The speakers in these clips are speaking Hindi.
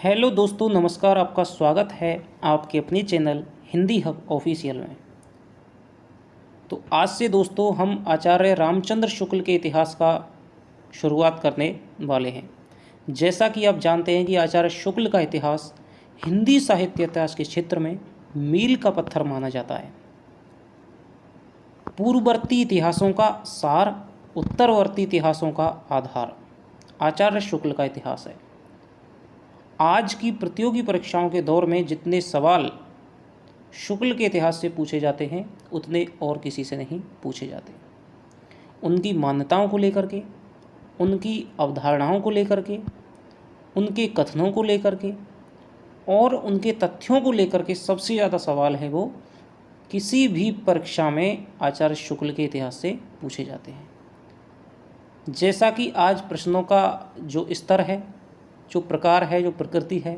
हेलो दोस्तों, नमस्कार। आपका स्वागत है आपके अपने चैनल हिंदी हब ऑफिशियल में। तो आज से दोस्तों हम आचार्य रामचंद्र शुक्ल के इतिहास का शुरुआत करने वाले हैं। जैसा कि आप जानते हैं कि आचार्य शुक्ल का इतिहास हिंदी साहित्य इतिहास के क्षेत्र में मील का पत्थर माना जाता है। पूर्ववर्ती इतिहासों का सार, उत्तरवर्ती इतिहासों का आधार आचार्य शुक्ल का इतिहास है। आज की प्रतियोगी परीक्षाओं के दौर में जितने सवाल शुक्ल के इतिहास से पूछे जाते हैं उतने और किसी से नहीं पूछे जाते। उनकी मान्यताओं को लेकर के, उनकी अवधारणाओं को लेकर के, उनके कथनों को लेकर के और उनके तथ्यों को लेकर के सबसे ज़्यादा सवाल है वो किसी भी परीक्षा में आचार्य शुक्ल के इतिहास से पूछे जाते हैं। जैसा कि आज प्रश्नों का जो स्तर है, जो प्रकार है, जो प्रकृति है,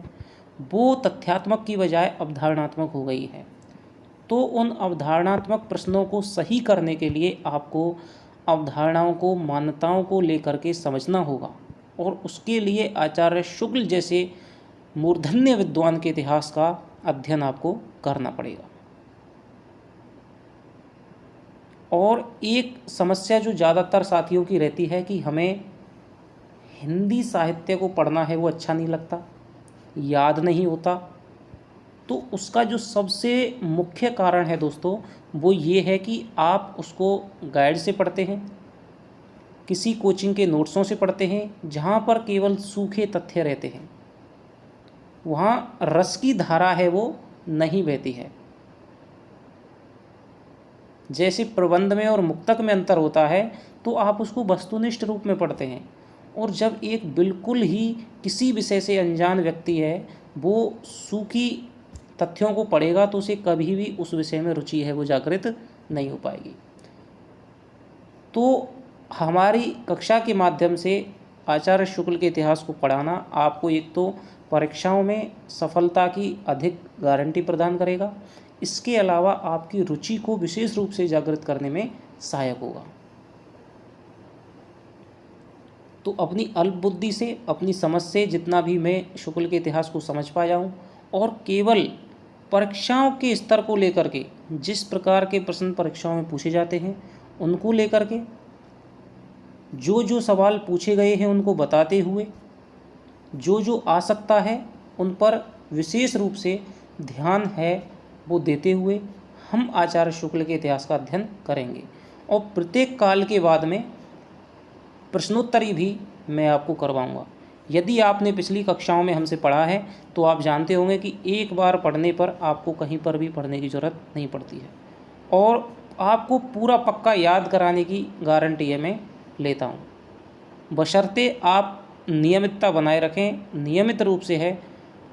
वो तथ्यात्मक की बजाय अवधारणात्मक हो गई है। तो उन अवधारणात्मक प्रश्नों को सही करने के लिए आपको अवधारणाओं को, मान्यताओं को लेकर के समझना होगा और उसके लिए आचार्य शुक्ल जैसे मूर्धन्य विद्वान के इतिहास का अध्ययन आपको करना पड़ेगा। और एक समस्या जो ज़्यादातर साथियों की रहती है कि हमें हिंदी साहित्य को पढ़ना है, वो अच्छा नहीं लगता, याद नहीं होता। तो उसका जो सबसे मुख्य कारण है दोस्तों, वो ये है कि आप उसको गाइड से पढ़ते हैं, किसी कोचिंग के नोट्सों से पढ़ते हैं, जहाँ पर केवल सूखे तथ्य रहते हैं, वहाँ रस की धारा है वो नहीं बहती है। जैसे प्रबंध में और मुक्तक में अंतर होता है, तो आप उसको वस्तुनिष्ठ रूप में पढ़ते हैं। और जब एक बिल्कुल ही किसी विषय से अनजान व्यक्ति है, वो सूखी तथ्यों को पढ़ेगा तो उसे कभी भी उस विषय में रुचि है वो जागृत नहीं हो पाएगी। तो हमारी कक्षा के माध्यम से आचार्य शुक्ल के इतिहास को पढ़ाना आपको एक तो परीक्षाओं में सफलता की अधिक गारंटी प्रदान करेगा, इसके अलावा आपकी रुचि को विशेष रूप से जागृत करने में सहायक होगा। तो अपनी अल्प बुद्धि से, अपनी समझ से जितना भी मैं शुक्ल के इतिहास को समझ पाया हूँ और केवल परीक्षाओं के स्तर को लेकर के, जिस प्रकार के प्रश्न परीक्षाओं में पूछे जाते हैं उनको लेकर के, जो जो सवाल पूछे गए हैं उनको बताते हुए, जो जो आ सकता है उन पर विशेष रूप से ध्यान है वो देते हुए हम आचार्य शुक्ल के इतिहास का अध्ययन करेंगे। और प्रत्येक काल के बाद में प्रश्नोत्तरी भी मैं आपको करवाऊंगा। यदि आपने पिछली कक्षाओं में हमसे पढ़ा है तो आप जानते होंगे कि एक बार पढ़ने पर आपको कहीं पर भी पढ़ने की ज़रूरत नहीं पड़ती है और आपको पूरा पक्का याद कराने की गारंटी है मैं लेता हूँ, बशर्ते आप नियमितता बनाए रखें, नियमित रूप से है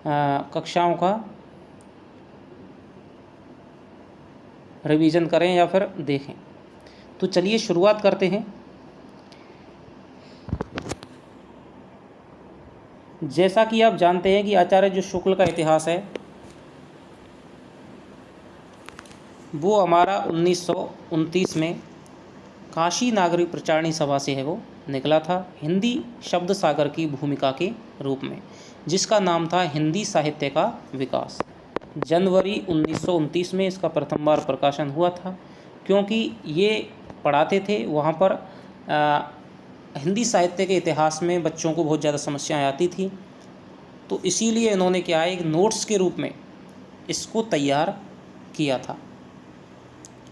कक्षाओं का रिवीजन करें या फिर देखें। तो चलिए शुरुआत करते हैं। जैसा कि आप जानते हैं कि आचार्य जो शुक्ल का इतिहास है वो हमारा 1929 में काशी नागरिक प्रचारणी सभा से है वो निकला था, हिंदी शब्द सागर की भूमिका के रूप में, जिसका नाम था हिंदी साहित्य का विकास। जनवरी 1929 में इसका प्रथम बार प्रकाशन हुआ था। क्योंकि ये पढ़ाते थे वहाँ पर हिंदी साहित्य के इतिहास में बच्चों को बहुत ज़्यादा समस्याएं आती थी, तो इसीलिए इन्होंने क्या है, एक नोट्स के रूप में इसको तैयार किया था।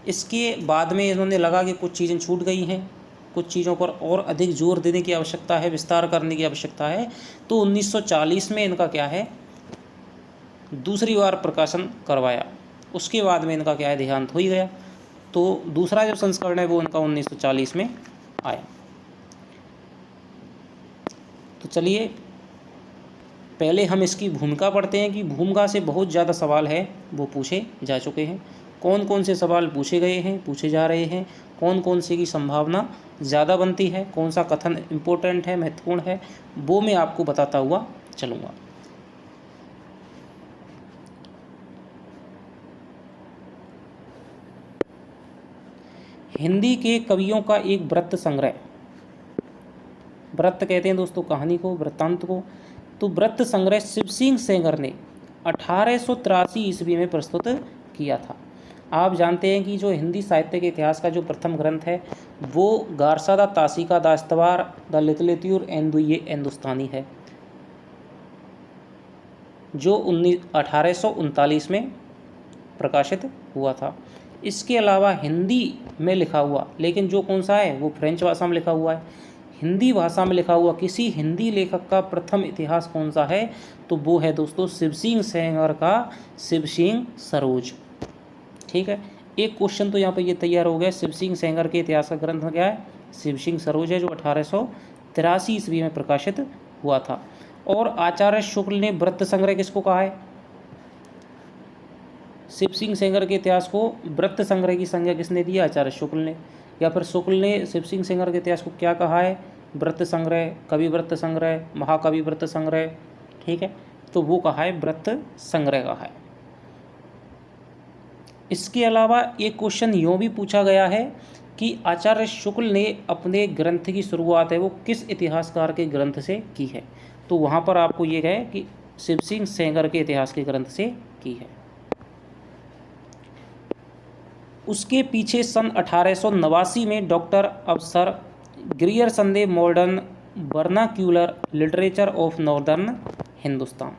इसके बाद में इन्होंने लगा कि कुछ चीज़ें छूट गई हैं, कुछ चीज़ों पर और अधिक जोर देने की आवश्यकता है, विस्तार करने की आवश्यकता है। तो 1940 में इनका क्या है, दूसरी बार प्रकाशन करवाया। उसके बाद में इनका क्या है, देहांत हो ही गया। तो दूसरा जो संस्करण है वो इनका 1940 में आया। तो चलिए पहले हम इसकी भूमिका पढ़ते हैं कि भूमिका से बहुत ज़्यादा सवाल है वो पूछे जा चुके हैं। कौन कौन से सवाल पूछे गए हैं, पूछे जा रहे हैं, कौन कौन से की संभावना ज़्यादा बनती है, कौन सा कथन इम्पोर्टेंट है, महत्वपूर्ण है, वो मैं आपको बताता हुआ चलूँगा। हिंदी के कवियों का एक वृत्त संग्रह, वृत्त कहते हैं दोस्तों कहानी को, वृत्तांत को, तो वृत्त संग्रह शिव सिंह सेंगर ने 1883 ईस्वी में प्रस्तुत किया था। आप जानते हैं कि जो हिंदी साहित्य के इतिहास का जो प्रथम ग्रंथ है वो गारसा दा तासिका दा इस्तवार द लितलित्यूर एंदुये हिंदुस्तानी है, जो 1839 में प्रकाशित हुआ था। इसके अलावा हिंदी में लिखा हुआ, लेकिन जो कौन सा है वो फ्रेंच भाषा में लिखा हुआ है। हिंदी भाषा में लिखा हुआ किसी हिंदी लेखक का प्रथम इतिहास कौन सा है, तो वो है दोस्तों शिव सिंह सेंगर का शिव सिंह सरोज। ठीक है, एक क्वेश्चन तो यहाँ पे ये तैयार हो गया। शिव सिंह सेंगर के इतिहास का ग्रंथ क्या है? शिव सिंह सरोज है, जो 1883 ईस्वी में प्रकाशित हुआ था। और आचार्य शुक्ल ने वृत्त संग्रह किसको कहा है? शिव सिंह सेंगर के इतिहास को वृत्त संग्रह की संज्ञा किसने दी? आचार्य शुक्ल ने। या फिर शुक्ल ने शिव सिंह सेंगर के इतिहास को क्या कहा है? वृत्त संग्रह, कवि वृत्त संग्रह, महाकवि वृत्त संग्रह। ठीक है, तो वो कहा है वृत्त संग्रह कहा है। इसके अलावा एक क्वेश्चन यूँ भी पूछा गया है कि आचार्य शुक्ल ने अपने ग्रंथ की शुरुआत है वो किस इतिहासकार के ग्रंथ से की है? तो वहाँ पर आपको ये है कि शिव सिंह सेंगर के इतिहास के ग्रंथ से की है। उसके पीछे सन 1889 में डॉक्टर अफसर ग्रियरसन ने modern vernacular literature of northern Hindustan,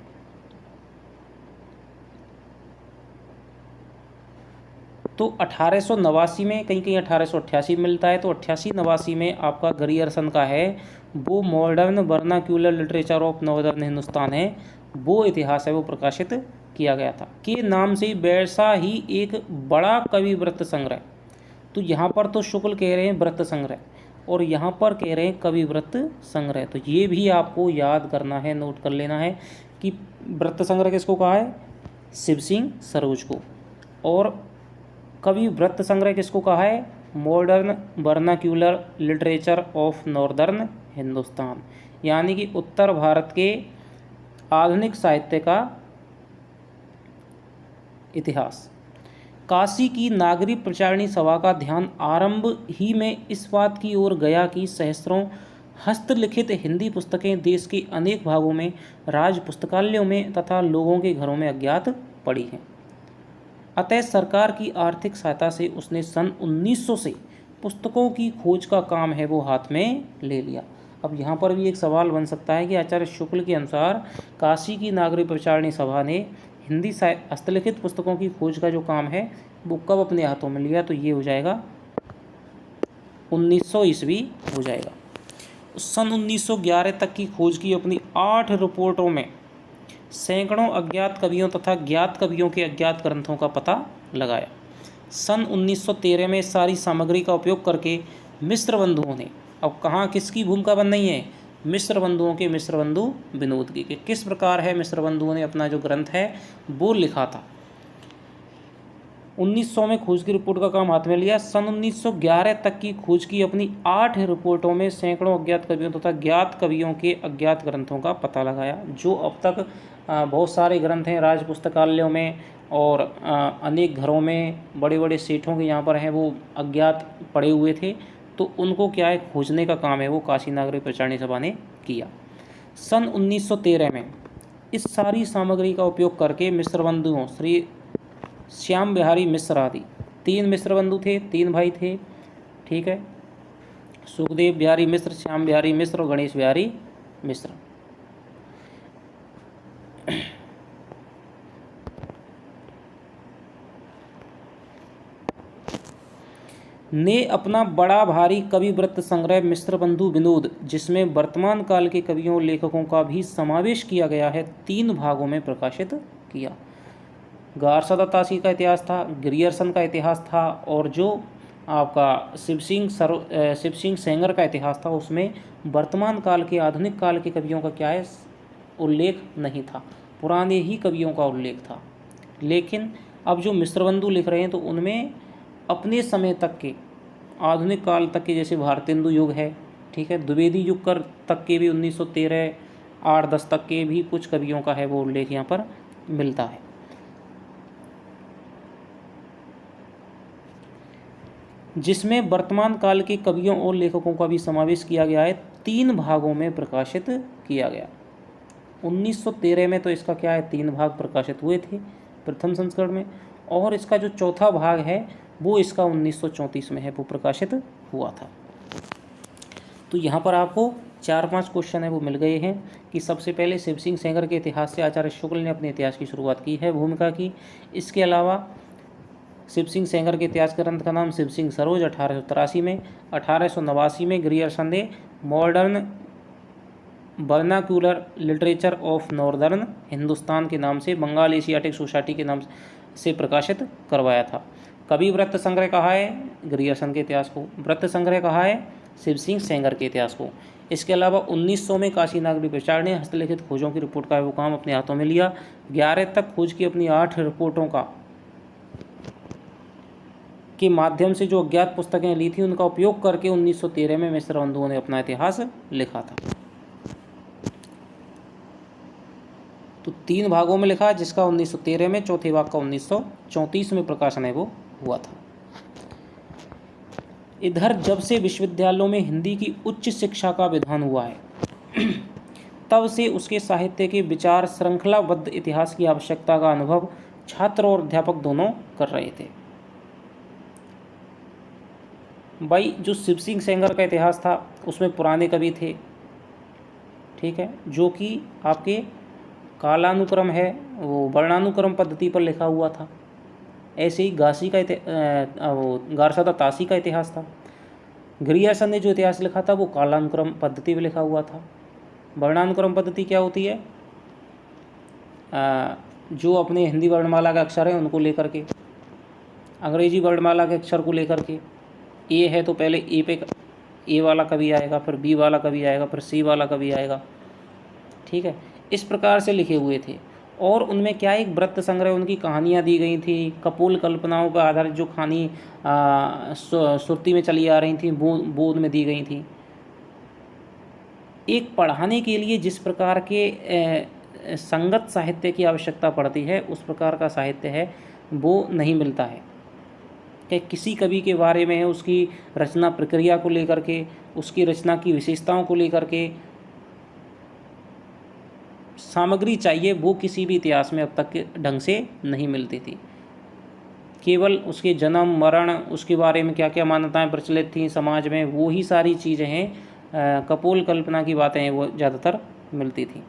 तो 1889 में, कहीं कहीं 1888 मिलता है, तो 88-89 में आपका ग्रियरसन का है वो modern vernacular literature of northern Hindustan है, वो इतिहास है वो प्रकाशित किया गया था। के नाम से वैसा ही एक बड़ा कवि वृत्त संग्रह, तो यहाँ पर तो शुक्ल कह रहे हैं वृत्त संग्रह और यहाँ पर कह रहे हैं कवि वृत्त संग्रह, तो ये भी आपको याद करना है, नोट कर लेना है कि वृत्त संग्रह किसको कहा है? शिव सिंह सरोज को। और कवि वृत्त संग्रह किसको कहा है? Modern vernacular literature of northern Hindustan, यानी कि उत्तर भारत के आधुनिक साहित्य का इतिहास। काशी की नागरी प्रचारणी सभा का ध्यान आरंभ ही में इस बात की ओर गया कि सहस्त्रों हस्तलिखित हिंदी पुस्तकें देश के अनेक भागों में राज पुस्तकालयों में तथा लोगों के घरों में अज्ञात पड़ी हैं। अतः सरकार की आर्थिक सहायता से उसने सन 1900 से पुस्तकों की खोज का काम है वो हाथ में ले लिया। अब यहाँ पर भी एक सवाल बन सकता है कि आचार्य शुक्ल के अनुसार काशी की नागरिक प्रचारणी सभा ने हिंदी हस्तलिखित पुस्तकों की खोज का जो काम है वो कब अपने हाथों में लिया? तो ये हो जाएगा 1900 ईस्वी हो जाएगा। सन 1911 तक की खोज की अपनी 8 रिपोर्टों में सैकड़ों अज्ञात कवियों तथा ज्ञात कवियों के अज्ञात ग्रंथों का पता लगाया। सन 1913 में सारी सामग्री का उपयोग करके मिश्र बंधुओं ने, अब कहाँ किसकी भूमिका बन रही है? मिश्र बंधुओं के मिश्र बंधु विनोद की, कि किस प्रकार है मिश्र बंधुओं ने अपना जो ग्रंथ है वो लिखा था। 1900 में खोज की रिपोर्ट का काम हाथ में लिया। सन 1911 तक की खोज की अपनी 8 रिपोर्टों में सैकड़ों अज्ञात कवियों तथा ज्ञात कवियों के अज्ञात ग्रंथों का पता लगाया। जो अब तक बहुत सारे ग्रंथ हैं राज पुस्तकालयों में और अनेक घरों में, बड़े बड़े सेठों के यहाँ पर हैं, वो अज्ञात पड़े हुए थे, तो उनको क्या है खोजने का काम है वो काशी नागरिक प्रचारणी सभा ने किया। सन 1913 में इस सारी सामग्री का उपयोग करके मिश्र बंधुओं श्री श्याम बिहारी मिश्र आदि 3 मिश्र बंधु थे, 3 भाई थे, ठीक है, सुखदेव बिहारी मिश्र, श्याम बिहारी मिश्र और गणेश बिहारी मिश्र, ने अपना बड़ा भारी कवि वृत्त संग्रह मिश्र बंधु विनोद, जिसमें वर्तमान काल के कवियों लेखकों का भी समावेश किया गया है, 3 भागों में प्रकाशित किया। गारसा दा तासी का इतिहास था, ग्रियरसन का इतिहास था और जो आपका शिव सिंह सेंगर का इतिहास था, उसमें वर्तमान काल के आधुनिक काल के कवियों का क्या है उल्लेख नहीं था, पुराने ही कवियों का उल्लेख था। लेकिन अब जो मिश्रबंधु लिख रहे हैं तो उनमें अपने समय तक के आधुनिक काल तक के, जैसे भारतेंदु युग है, ठीक है, द्विवेदी युग कर तक के भी 1913 8-10 तक के भी कुछ कवियों का है वो उल्लेख यहाँ पर मिलता है। जिसमें वर्तमान काल के कवियों और लेखकों का भी समावेश किया गया है, 3 भागों में प्रकाशित किया गया। 1913 में तो इसका क्या है 3 भाग प्रकाशित हुए थे प्रथम संस्करण में, और इसका जो चौथा भाग है वो इसका 1934 में है, वो प्रकाशित हुआ था। तो यहाँ पर आपको 4-5 क्वेश्चन है वो मिल गए हैं कि सबसे पहले शिव सिंह सेंगर के इतिहास से आचार्य शुक्ल ने अपने इतिहास की शुरुआत की है, भूमिका की। इसके अलावा शिव सिंह सेंगर के इतिहास ग्रंथ का नाम शिव सिंह सरोज 1883 में। 1889 में ग्रियर्सन ने modern vernacular literature of northern Hindustan के नाम से बंगाल एशियाटिक सोसाइटी के नाम से प्रकाशित करवाया था। कभी व्रत संग्रह कहा है ग्रियर्सन के इतिहास को, व्रत संग्रह कहा है शिव सिंह सेंगर के इतिहास को। इसके अलावा 1900 में काशी नागरी प्रचार ने हस्तलिखित खोजों की रिपोर्ट का वो काम अपने हाथों में लिया। 11 तक खोज की अपनी 8 रिपोर्टों के माध्यम से जो अज्ञात पुस्तकें ली थी उनका उपयोग करके 1913 में मिश्र बंधुओं ने अपना इतिहास लिखा था। तो 3 भागों में लिखा, जिसका 1913 में, चौथे भाग का 1934 में प्रकाशन है वो हुआ था। इधर जब से विश्वविद्यालयों में हिंदी की उच्च शिक्षा का विधान हुआ है तब से उसके साहित्य के विचार श्रृंखलाबद्ध इतिहास की आवश्यकता का अनुभव छात्र और अध्यापक दोनों कर रहे थे। भाई जो शिव सिंह सेंगर का इतिहास था उसमें पुराने कवि थे, ठीक है, जो कि आपके कालानुक्रम है वो वर्णानुक्रम पद्धति पर लिखा हुआ था। ऐसे ही गारसादा तासी का इतिहास था। ग्रियर्सन ने जो इतिहास लिखा था वो कालानुक्रम पद्धति पर लिखा हुआ था। वर्णानुक्रम पद्धति क्या होती है? जो अपने हिंदी वर्णमाला के अक्षर हैं उनको लेकर के, अंग्रेजी वर्णमाला के अक्षर को लेकर के, ए है तो पहले ए पे ए वाला कभी आएगा, फिर बी वाला कभी आएगा, फिर सी वाला कभी आएगा, ठीक है, इस प्रकार से लिखे हुए थे। और उनमें क्या एक व्रत संग्रह, उनकी कहानियाँ दी गई थी, कपोल कल्पनाओं पर आधारित जो कहानी सुरती में चली आ रही थी बोध में दी गई थी। एक पढ़ाने के लिए जिस प्रकार के संगत साहित्य की आवश्यकता पड़ती है उस प्रकार का साहित्य है वो नहीं मिलता है। कि किसी कवि के बारे में है, उसकी रचना प्रक्रिया को लेकर के, उसकी रचना की विशेषताओं को लेकर के सामग्री चाहिए, वो किसी भी इतिहास में अब तक के ढंग से नहीं मिलती थी। केवल उसके जन्म मरण, उसके बारे में क्या क्या मान्यताएं प्रचलित थीं समाज में, वो ही सारी चीज़ें हैं, कपोल कल्पना की बातें हैं वो ज़्यादातर मिलती थी।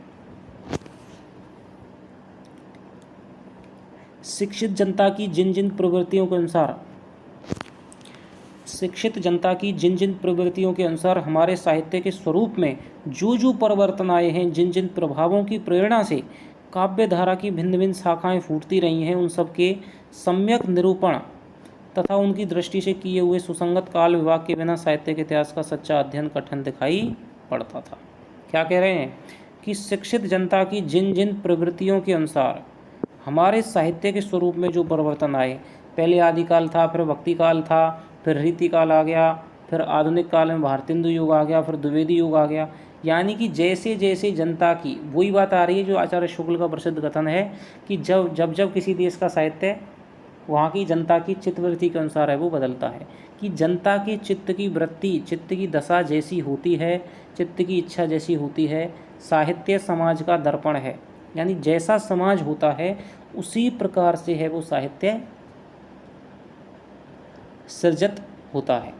शिक्षित जनता की जिन जिन प्रवृत्तियों के अनुसार हमारे साहित्य के स्वरूप में जो जो परिवर्तन आए हैं, जिन जिन प्रभावों की प्रेरणा से काव्य धारा की भिन्न भिन्न शाखाएं फूटती रही हैं, उन सब के सम्यक निरूपण तथा उनकी दृष्टि से किए हुए सुसंगत काल विभाग के बिना साहित्य के इतिहास का सच्चा अध्ययन कठिन दिखाई पड़ता था। क्या कह रहे हैं कि शिक्षित जनता की जिन जिन प्रवृत्तियों के अनुसार हमारे साहित्य के स्वरूप में जो परिवर्तन आए, पहले आदिकाल था, फिर भक्ति काल था, फिर रीतिकाल आ गया, फिर आधुनिक काल में भारतेंदु युग आ गया, फिर द्विवेदी युग आ गया। यानी कि जैसे जैसे जनता की, वही बात आ रही है जो आचार्य शुक्ल का प्रसिद्ध कथन है कि जब किसी देश का साहित्य वहाँ की जनता की चित्तवृत्ति के अनुसार है वो बदलता है, कि जनता के चित्त की वृत्ति, चित्त की दशा जैसी होती है, चित्त की इच्छा जैसी होती है, साहित्य समाज का दर्पण है। यानी जैसा समाज होता है उसी प्रकार से है वो साहित्य सृजित होता है।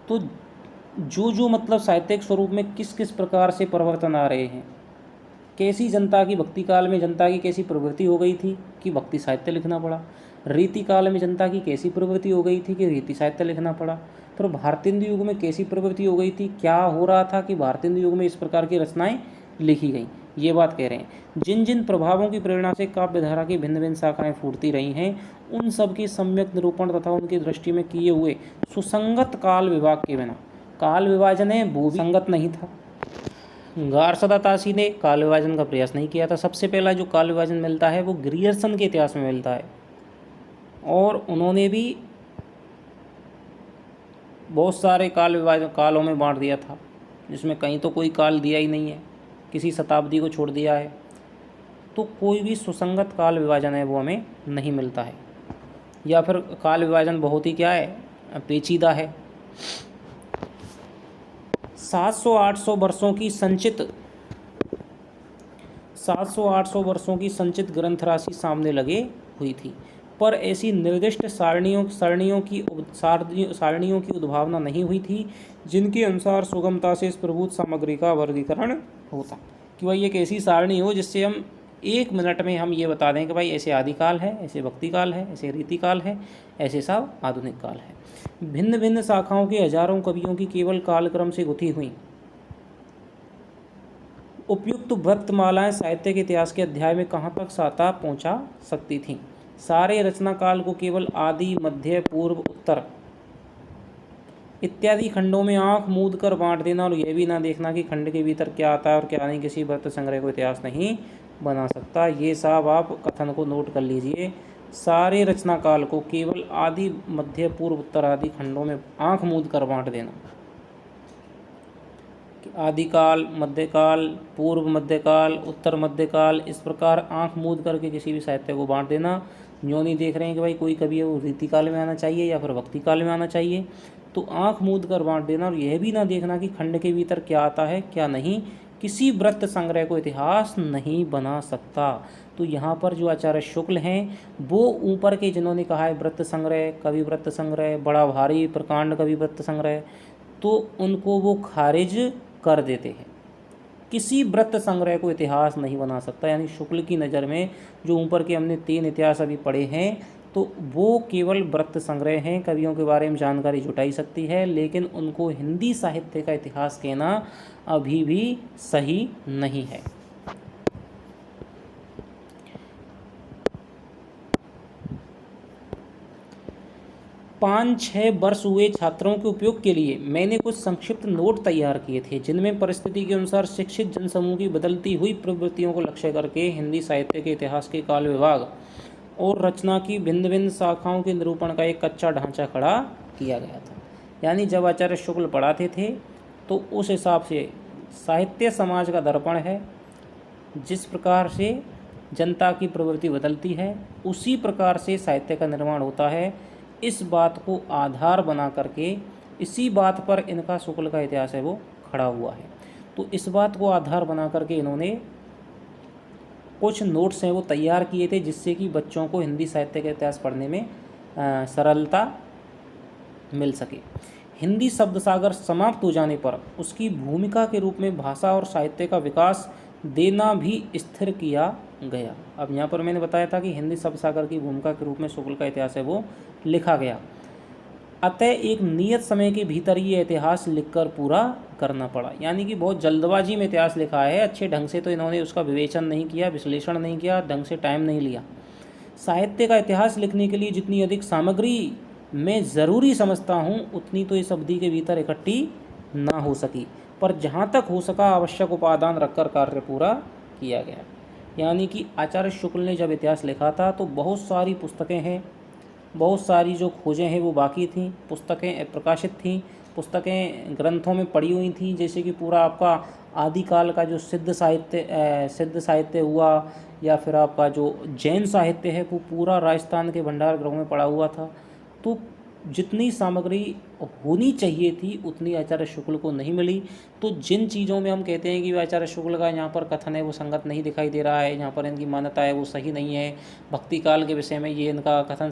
तो जो मतलब साहित्यिक स्वरूप में किस किस प्रकार से परिवर्तन आ रहे हैं, कैसी जनता की, भक्ति काल में जनता की कैसी प्रवृत्ति हो गई थी कि भक्ति साहित्य लिखना पड़ा, रीति काल में जनता की कैसी प्रवृत्ति हो गई थी कि रीति साहित्य लिखना पड़ा, फिर भारतेंदु युग में कैसी प्रवृत्ति हो गई थी, क्या हो रहा था कि भारतेंदु युग में इस प्रकार की रचनाएं लिखी गई, ये बात कह रहे हैं। जिन जिन प्रभावों की प्रेरणा से काव्य धारा की भिन्न भिन्न शाखाएं फूटती रही हैं, उन सब की सम्यक निरूपण तथा उनकी दृष्टि में किए हुए सुसंगत काल विभाग के बिना, काल विभाजन है वो भी संगत नहीं था। गारसादा तासी ने काल विभाजन का प्रयास नहीं किया था। सबसे पहला जो काल विभाजन मिलता है वो ग्रियर्सन के इतिहास में मिलता है, और उन्होंने भी बहुत सारे काल विभाजन कालों में बांट दिया था, जिसमें कहीं तो कोई काल दिया ही नहीं है, किसी शताब्दी को छोड़ दिया है। तो कोई भी सुसंगत काल विभाजन है वो हमें नहीं मिलता है, या फिर काल विभाजन बहुत ही क्या है, पेचीदा है। 700-800 वर्षों की संचित 700-800 वर्षों की संचित ग्रंथ राशि सामने लगे हुई थी, पर ऐसी निर्दिष्ट सारणियों की उद्भावना नहीं हुई थी जिनके अनुसार सुगमता से इस प्रभुत सामग्री का वर्गीकरण होता, कि भाई एक ऐसी सारणी हो जिससे हम 1 मिनट में हम ये बता दें कि भाई ऐसे आदिकाल है, ऐसे भक्तिकाल है, ऐसे रीतिकाल है, ऐसे सब आधुनिक काल है। भिन्न भिन्न शाखाओं के हजारों कवियों की केवल कालक्रम से गुथी हुई उपयुक्त व्रतमालाएं साहित्य के इतिहास के अध्याय में कहाँ तक साता पहुँचा सकती थीं। सारे रचना काल को केवल आदि, मध्य, पूर्व, उत्तर इत्यादि खंडों में आंख मूंद कर बांट देना और यह भी ना देखना कि खंड के भीतर क्या आता है और क्या नहीं, किसी व्रत संग्रह को इतिहास नहीं बना सकता। ये साहब आप कथन को नोट कर लीजिए। सारे रचना काल को केवल आदि, मध्य, पूर्व, उत्तर आदि खंडों में आंख मूंद कर बांट देना। आदिकाल, मध्यकाल, पूर्व मध्यकाल, उत्तर मध्यकाल, इस प्रकार आंख मूंद करके किसी भी साहित्य को बांट देना। यूँ नहीं देख रहे हैं कि भाई कोई कवि है वो रीतिकाल में आना चाहिए या फिर भक्ति काल में आना चाहिए, तो आंख मूंद कर बांट देना और यह भी ना देखना कि खंड के भीतर क्या आता है क्या नहीं, किसी व्रत संग्रह को इतिहास नहीं बना सकता। तो यहाँ पर जो आचार्य शुक्ल हैं वो ऊपर के जिन्होंने कहा है व्रत संग्रह, कवि व्रत संग्रह, बड़ा भारी प्रकांड कवि व्रत संग्रह, तो उनको वो खारिज कर देते हैं। किसी व्रत संग्रह को इतिहास नहीं बना सकता, यानी शुक्ल की नज़र में जो ऊपर के हमने 3 इतिहास अभी पढ़े हैं तो वो केवल व्रत संग्रह हैं, कवियों के बारे में जानकारी जुटाई सकती है, लेकिन उनको हिंदी साहित्य का इतिहास कहना अभी भी सही नहीं है। पाँच 6 वर्ष हुए छात्रों के उपयोग के लिए मैंने कुछ संक्षिप्त नोट तैयार किए थे, जिनमें परिस्थिति के अनुसार शिक्षित जनसमूह की बदलती हुई प्रवृत्तियों को लक्ष्य करके हिंदी साहित्य के इतिहास के काल विभाग और रचना की भिन्न भिन्न शाखाओं के निरूपण का एक कच्चा ढांचा खड़ा किया गया था। यानी जब आचार्य शुक्ल पढ़ाते थे तो उस हिसाब से साहित्य समाज का दर्पण है, जिस प्रकार से जनता की प्रवृत्ति बदलती है उसी प्रकार से साहित्य का निर्माण होता है। इस बात को आधार बना करके, इसी बात पर इनका शुक्ल का इतिहास है वो खड़ा हुआ है। तो इस बात को आधार बना करके इन्होंने कुछ नोट्स हैं वो तैयार किए थे, जिससे कि बच्चों को हिंदी साहित्य का इतिहास पढ़ने में सरलता मिल सके। हिंदी शब्द सागर समाप्त हो जाने पर उसकी भूमिका के रूप में भाषा और साहित्य का विकास देना भी स्थिर किया गया। अब यहाँ पर मैंने बताया था कि हिंदी शब्द सागर की भूमिका के रूप में शुक्ल का इतिहास है वो लिखा गया, अतः एक नियत समय के भीतर ये इतिहास लिखकर पूरा करना पड़ा। यानी कि बहुत जल्दबाजी में इतिहास लिखा है, अच्छे ढंग से तो इन्होंने उसका विवेचन नहीं किया, विश्लेषण नहीं किया, ढंग से टाइम नहीं लिया। साहित्य का इतिहास लिखने के लिए जितनी अधिक सामग्री मैं ज़रूरी समझता हूँ उतनी तो इस अवधि के भीतर इकट्ठी ना हो सकी, पर जहाँ तक हो सका आवश्यक उपादान रखकर कार्य पूरा किया गया। यानी कि आचार्य शुक्ल ने जब इतिहास लिखा था तो बहुत सारी पुस्तकें हैं, बहुत सारी जो खोजें हैं वो बाकी थीं, पुस्तकें प्रकाशित थीं, पुस्तकें ग्रंथों में पड़ी हुई थीं। जैसे कि पूरा आपका आदिकाल का जो सिद्ध साहित्य हुआ, या फिर आपका जो जैन साहित्य है वो पूरा राजस्थान के भंडार गृह में पड़ा हुआ था। तो जितनी सामग्री होनी चाहिए थी उतनी आचार्य शुक्ल को नहीं मिली। तो जिन चीज़ों में हम कहते हैं कि आचार्य शुक्ल का यहाँ पर कथन है वो संगत नहीं दिखाई दे रहा है, यहाँ पर इनकी मान्यता है वो सही नहीं है, भक्ति काल के विषय में ये इनका कथन,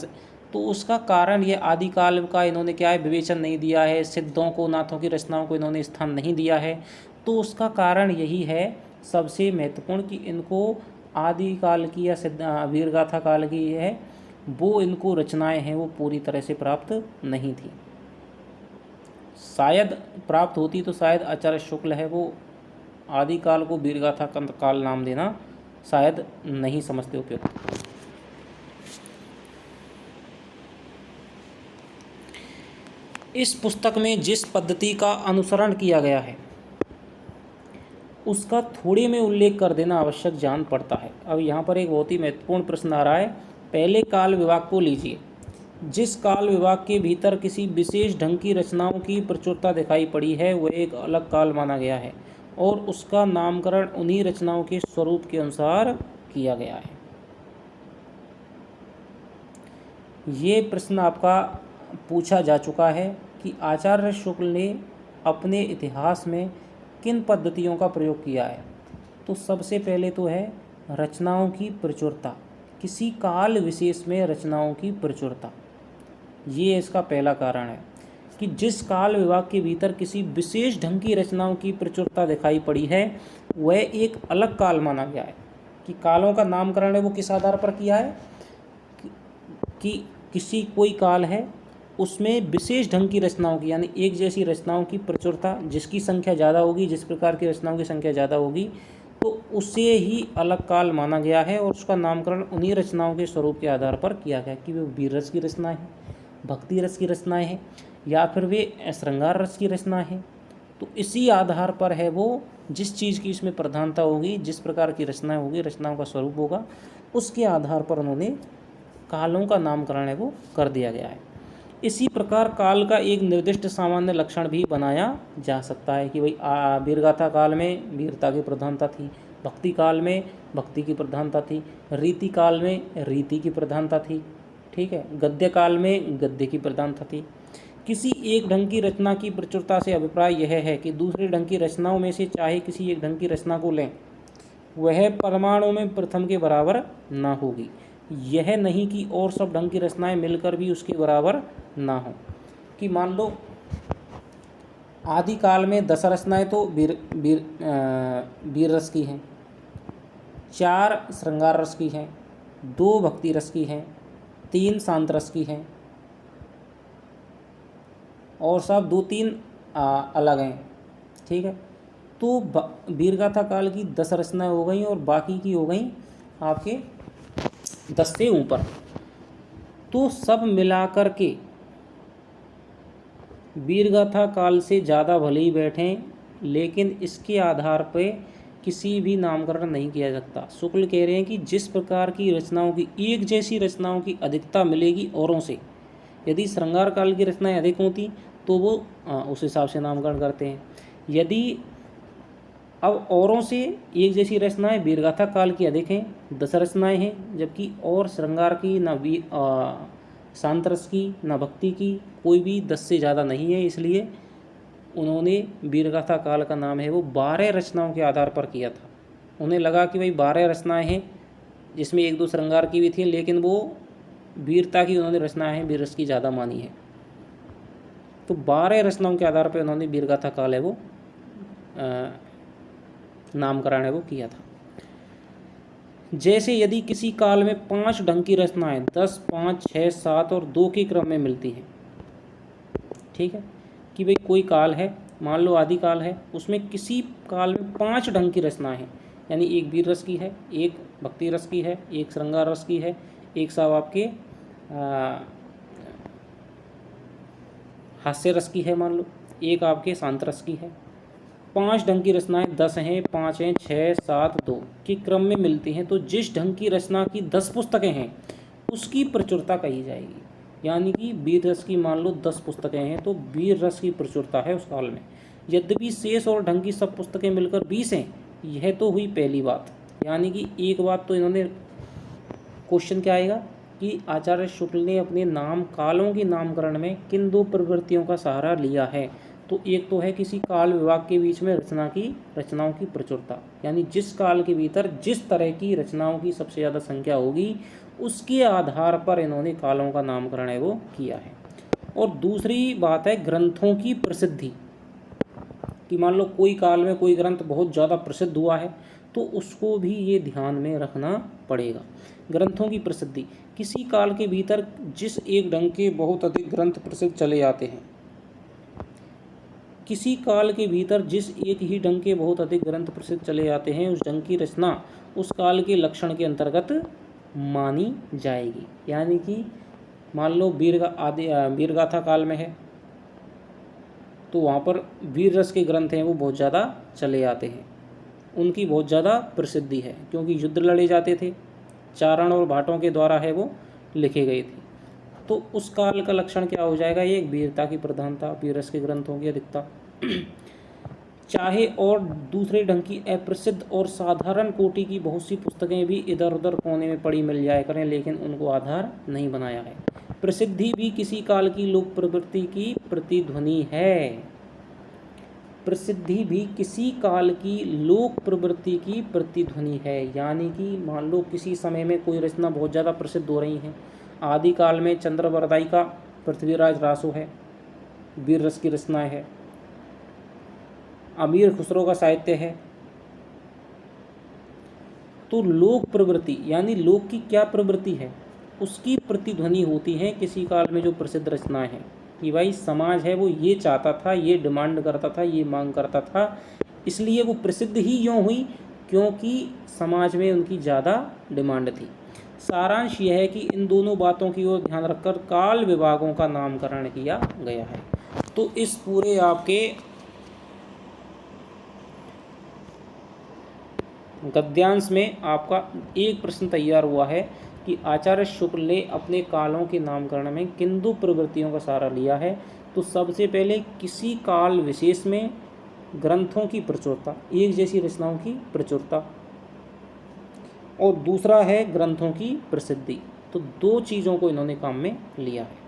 तो उसका कारण ये आदिकाल का इन्होंने क्या है विवेचन नहीं दिया है, सिद्धों को, नाथों की रचनाओं को इन्होंने स्थान नहीं दिया है। तो उसका कारण यही है सबसे महत्वपूर्ण कि इनको आदिकाल की या सिद्ध वीरगाथा काल की है वो इनको रचनाएं हैं वो पूरी तरह से प्राप्त नहीं थी। शायद प्राप्त होती तो शायद आचार्य शुक्ल है वो आदिकाल को वीरगाथा काल नाम देना शायद नहीं समझते उपयुक्त। इस पुस्तक में जिस पद्धति का अनुसरण किया गया है उसका थोड़े में उल्लेख कर देना आवश्यक जान पड़ता है। अब यहाँ पर एक बहुत ही महत्वपूर्ण प्रश्न आ रहा है। पहले काल विभाग को लीजिए। जिस काल विभाग के भीतर किसी विशेष ढंग की रचनाओं की प्रचुरता दिखाई पड़ी है वह एक अलग काल माना गया है और उसका नामकरण उन्हीं रचनाओं के स्वरूप के अनुसार किया गया है। ये प्रश्न आपका पूछा जा चुका है कि आचार्य शुक्ल ने अपने इतिहास में किन पद्धतियों का प्रयोग किया है। तो सबसे पहले तो है रचनाओं की प्रचुरता, किसी काल विशेष में रचनाओं की प्रचुरता, ये इसका पहला कारण है कि जिस काल विभाग के भीतर किसी विशेष ढंग की रचनाओं की प्रचुरता दिखाई पड़ी है वह एक अलग काल माना गया है। कि कालों का नामकरण है वो किस आधार पर किया है कि किसी कोई काल है उसमें विशेष ढंग की रचनाओं की यानी एक जैसी रचनाओं की प्रचुरता, जिसकी संख्या ज़्यादा होगी, जिस प्रकार की रचनाओं की संख्या ज़्यादा होगी तो उसे ही अलग काल माना गया है और उसका नामकरण उन्हीं रचनाओं के स्वरूप के आधार पर किया गया कि वे वीर रस की रचनाएँ हैं, भक्ति रस की रचनाएँ हैं या फिर वे श्रृंगार रस की रचनाएँ हैं। तो इसी आधार पर है वो जिस चीज़ की इसमें प्रधानता होगी, जिस प्रकार की रचनाएँ होगी, रचनाओं का स्वरूप होगा, उसके आधार पर उन्होंने कालों का नामकरण है वो कर दिया गया है। इसी प्रकार काल का एक निर्दिष्ट सामान्य लक्षण भी बनाया जा सकता है कि भाई वीरगाथा काल में वीरता की प्रधानता थी, भक्ति काल में भक्ति की प्रधानता थी, रीति काल में रीति की प्रधानता थी, ठीक है, गद्य काल में गद्य की प्रधानता थी। किसी एक ढंग की रचना की प्रचुरता से अभिप्राय यह है कि दूसरे ढंग की रचनाओं में से चाहे किसी एक ढंग की रचना को लें वह परमाणु में प्रथम के बराबर ना होगी, यह नहीं कि और सब ढंग की रचनाएं मिलकर भी उसके बराबर ना हो। कि मान लो आदि काल में 10 रचनाएं तो वीर रस की हैं, 4 श्रृंगार रस की हैं, 2 भक्ति रस की हैं, 3 शांत रस की हैं और सब 2-3 अलग हैं, ठीक है। तो वीरगाथा काल की 10 रचनाएं हो गई और बाकी की हो गई आपके 10 से ऊपर। तो सब मिलाकर के वीरगाथा काल से ज़्यादा भले ही बैठें लेकिन इसके आधार पे किसी भी नामकरण नहीं किया सकता। शुक्ल कह रहे हैं कि जिस प्रकार की रचनाओं की एक जैसी रचनाओं की अधिकता मिलेगी औरों से, यदि श्रृंगार काल की रचनाएं अधिक होती तो वो उस हिसाब से नामकरण करते हैं। यदि अब औरों से एक जैसी रचनाएं वीरगाथा काल की अधिक हैं, 10 रचनाएं हैं, जबकि और श्रृंगार की न शांत रस की न भक्ति की कोई भी 10 से ज़्यादा नहीं है, इसलिए उन्होंने वीरगाथा काल का नाम है वो 12 रचनाओं के आधार पर किया था। उन्हें लगा कि भाई 12 रचनाएं हैं जिसमें 1-2 श्रृंगार की भी थी, लेकिन वो वीरता की उन्होंने रचनाएं हैं वीर रस की ज़्यादा मानी है। तो 12 रचनाओं के आधार पर उन्होंने वीरगाथा काल है वो नामकरण है वो किया था। जैसे यदि किसी काल में 5 ढंग की रचनाएं 10, 5, 6, 7 और 2 के क्रम में मिलती हैं, ठीक है, कि भाई कोई काल है, मान लो आदि काल है, उसमें किसी काल में 5 ढंग की रचनाएं हैं, यानी एक वीर रस की है, एक भक्ति रस की है, एक श्रृंगार रस की है, एक साहब आपके हास्य रस की है, मान लो एक आपके शांत रस की है। 5 ढंग की रचनाएं 10 हैं, 5 हैं, 6, 7, 2 के क्रम में मिलती हैं, तो जिस ढंग की रचना की 10 पुस्तकें हैं उसकी प्रचुरता कही जाएगी। यानी कि वीर रस की मान लो 10 पुस्तकें हैं तो वीर रस की प्रचुरता है उस काल में। यद्यपि शेष और ढंग की सब पुस्तकें मिलकर 20 हैं, यह तो हुई पहली बात। यानी कि एक बात तो इन्होंने, क्वेश्चन क्या आएगा कि आचार्य शुक्ल ने अपने नाम कालों के नामकरण में किन 2 प्रवृत्तियों का सहारा लिया है। तो एक तो है किसी काल विभाग के बीच में रचनाओं की प्रचुरता, यानी जिस काल के भीतर जिस तरह की रचनाओं की सबसे ज़्यादा संख्या होगी उसके आधार पर इन्होंने कालों का नामकरण है वो किया है। और दूसरी बात है ग्रंथों की प्रसिद्धि, कि मान लो कोई काल में कोई ग्रंथ बहुत ज़्यादा प्रसिद्ध हुआ है तो उसको भी ये ध्यान में रखना पड़ेगा। ग्रंथों की प्रसिद्धि, किसी काल के भीतर जिस एक ढंग के बहुत अधिक ग्रंथ प्रसिद्ध चले जाते हैं, किसी काल के भीतर जिस एक ही ढंग के बहुत अधिक ग्रंथ प्रसिद्ध चले जाते हैं, उस ढंग की रचना उस काल के लक्षण के अंतर्गत मानी जाएगी। यानी कि मान लो वीरगाथा काल में है तो वहाँ पर वीर रस के ग्रंथ हैं वो बहुत ज़्यादा चले जाते हैं, उनकी बहुत ज़्यादा प्रसिद्धि है क्योंकि युद्ध लड़े जाते थे, चारण और भाटों के द्वारा है वो लिखे गए थे। तो उस काल का लक्षण क्या हो जाएगा, ये एक वीरता की प्रधानता, वीर रस के ग्रंथों की अधिकता। चाहे और दूसरे ढंग की अप्रसिद्ध और साधारण कोटि की बहुत सी पुस्तकें भी इधर उधर कोने में पड़ी मिल जाया करें, लेकिन उनको आधार नहीं बनाया है। प्रसिद्धि भी किसी काल की लोक प्रवृत्ति की प्रतिध्वनि है। प्रसिद्धि भी किसी काल की लोक प्रवृत्ति की प्रतिध्वनि है। यानी कि मान लो किसी समय में कोई रचना बहुत ज़्यादा प्रसिद्ध हो रही है। आदि काल में चंद्रवरदाई का पृथ्वीराज रासो है, वीर रस की रचनाएँ है। अमीर खुसरो का साहित्य है। तो लोक प्रवृत्ति यानी लोक की क्या प्रवृत्ति है, उसकी प्रतिध्वनि होती है किसी काल में जो प्रसिद्ध रचनाएं हैं कि भाई समाज है वो ये चाहता था, ये डिमांड करता था, ये मांग करता था, इसलिए वो प्रसिद्ध ही यूँ हुई क्योंकि समाज में उनकी ज़्यादा डिमांड थी। सारांश यह है कि इन दोनों बातों की ओर ध्यान रखकर काल विभागों का नामकरण किया गया है। तो इस पूरे आपके गद्यांश में आपका एक प्रश्न तैयार हुआ है कि आचार्य शुक्ल ने अपने कालों के नामकरण में किन दो प्रवृत्तियों का सहारा लिया है। तो सबसे पहले किसी काल विशेष में ग्रंथों की प्रचुरता, एक जैसी रचनाओं की प्रचुरता, और दूसरा है ग्रंथों की प्रसिद्धि। तो दो चीज़ों को इन्होंने काम में लिया है।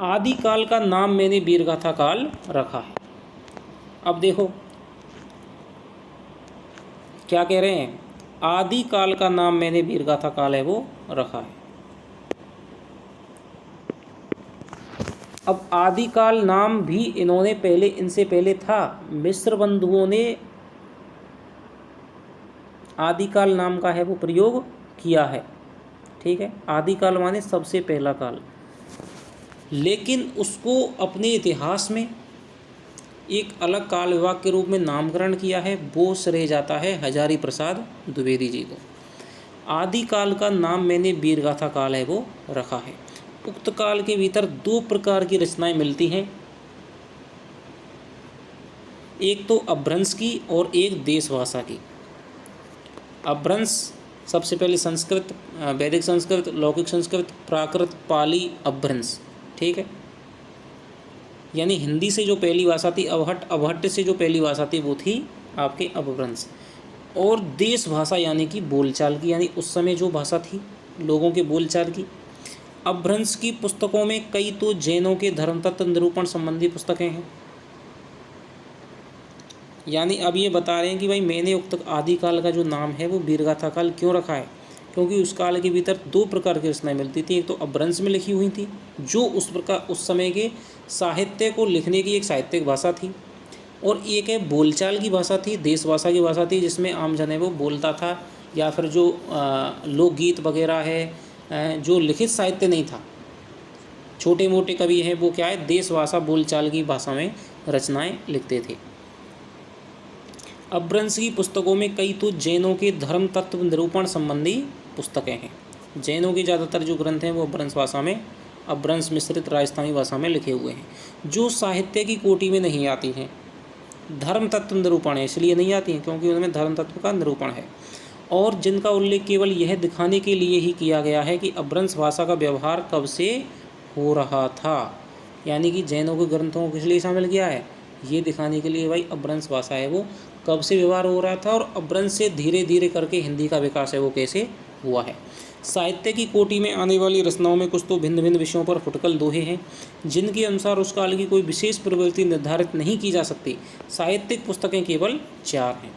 आदिकाल का नाम मैंने वीरगाथा काल रखा है। अब देखो क्या कह रहे हैं, आदिकाल का नाम मैंने वीरगाथा काल है वो रखा है। अब आदिकाल नाम भी इन्होंने पहले, इनसे पहले था। मिस्र बंधुओं ने आदिकाल नाम का है वो प्रयोग किया है, ठीक है। आदिकाल माने सबसे पहला काल, लेकिन उसको अपने इतिहास में एक अलग काल विभाग के रूप में नामकरण किया है। वो श्रेय जाता है हजारी प्रसाद द्विवेदी जी को। आदिकाल का नाम मैंने वीरगाथा काल है वो रखा है। उक्त काल के भीतर दो प्रकार की रचनाएं मिलती हैं, एक तो अपभ्रंश की और एक देश भाषा की। अपभ्रंश सबसे पहले संस्कृत, वैदिक संस्कृत, लौकिक संस्कृत, प्राकृत, पाली, अपभ्रंश, ठीक है। यानी हिंदी से जो पहली भाषा थी अवहट्ट, अवहट्ट से जो पहली भाषा थी वो थी आपके अपभ्रंश। और देश भाषा यानी कि बोलचाल की, यानी उस समय जो भाषा थी लोगों के बोलचाल की। अपभ्रंश की पुस्तकों में कई तो जैनों के धर्म तत्व निरूपण संबंधी पुस्तकें हैं। यानी अब ये बता रहे हैं कि भाई मैंने उक्त आदिकाल का जो नाम है वो वीरगाथा काल क्यों रखा है, क्योंकि उस काल के भीतर दो प्रकार की रचनाएं मिलती थी। एक तो अपभ्रंश में लिखी हुई थी जो उस प्रकार उस समय के साहित्य को लिखने की एक साहित्यिक भाषा थी, और एक है बोलचाल की भाषा थी, देश भाषा की भाषा थी, जिसमें आम जन है वो बोलता था, या फिर जो लोकगीत वगैरह है, जो लिखित साहित्य नहीं था, छोटे मोटे कवि हैं वो क्या है देश भाषा बोलचाल की भाषा में रचनाएं लिखते थे। अपभ्रंश की पुस्तकों में कई तो जैनों के धर्म तत्व निरूपण संबंधी पुस्तकें हैं। जैनों के ज़्यादातर जो ग्रंथ हैं वो अपभ्रंश भाषा में, अपभ्रंश मिश्रित राजस्थानी भाषा में लिखे हुए हैं, जो साहित्य की कोटि में नहीं आती हैं। धर्म तत्व निरूपण है इसलिए नहीं आती हैं क्योंकि उनमें धर्म तत्व का निरूपण है, और जिनका उल्लेख केवल यह दिखाने के लिए ही किया गया है कि अपभ्रंश भाषा का व्यवहार कब से हो रहा था। यानी कि जैनों के ग्रंथों को किस लिए शामिल किया है, ये दिखाने के लिए भाई अपभ्रंश भाषा है वो कब से व्यवहार हो रहा था, और अपभ्रंश से धीरे धीरे करके हिंदी का विकास है वो कैसे हुआ है। साहित्य की कोटि में आने वाली रचनाओं में कुछ तो भिन्न भिन्न विषयों पर फुटकल दोहे हैं, जिनके अनुसार उस काल की कोई विशेष प्रवृत्ति निर्धारित नहीं की जा सकती। साहित्यिक पुस्तकें केवल 4 हैं।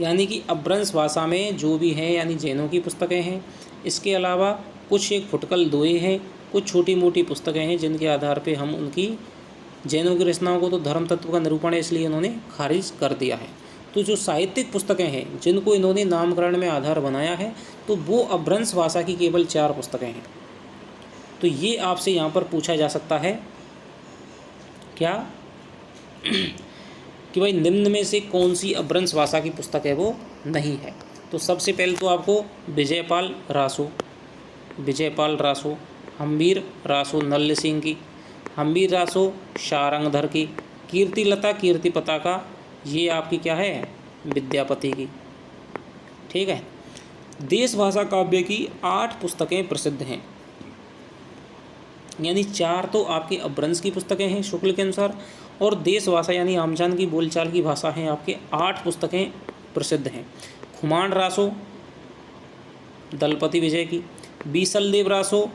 यानी कि अपभ्रंश भाषा में जो भी हैं यानी जैनों की पुस्तकें हैं, इसके अलावा कुछ एक फुटकल दोहे हैं, कुछ छोटी मोटी पुस्तकें हैं जिनके आधार पे हम उनकी जैनों की रचनाओं को तो धर्म तत्व का निरूपण है इसलिए इन्होंने खारिज कर दिया है। तो जो साहित्यिक पुस्तकें हैं जिनको इन्होंने नामकरण में आधार बनाया है तो वो अपभ्रंश भाषा की केवल 4 पुस्तकें हैं। तो ये आपसे यहाँ पर पूछा जा सकता है क्या कि भाई निम्न में से कौन सी अपभ्रंश भाषा की पुस्तक है वो नहीं है। तो सबसे पहले तो आपको विजयपाल रासो, हम्बीर रासो नल्ल सिंह की, हम्बीर रासो शारंगधर की, कीर्तिलता कीर्ति पताका ये आपकी क्या है विद्यापति की, ठीक है। देश भाषा काव्य की 8 पुस्तकें प्रसिद्ध हैं, यानी 4 तो आपके अपभ्रंश की पुस्तकें हैं शुक्ल के अनुसार, और देश भाषा यानी आमजान की बोलचाल की भाषा हैं आपके 8 पुस्तकें प्रसिद्ध हैं। खुमान रासो दलपति विजय की, बीसलदेव रासो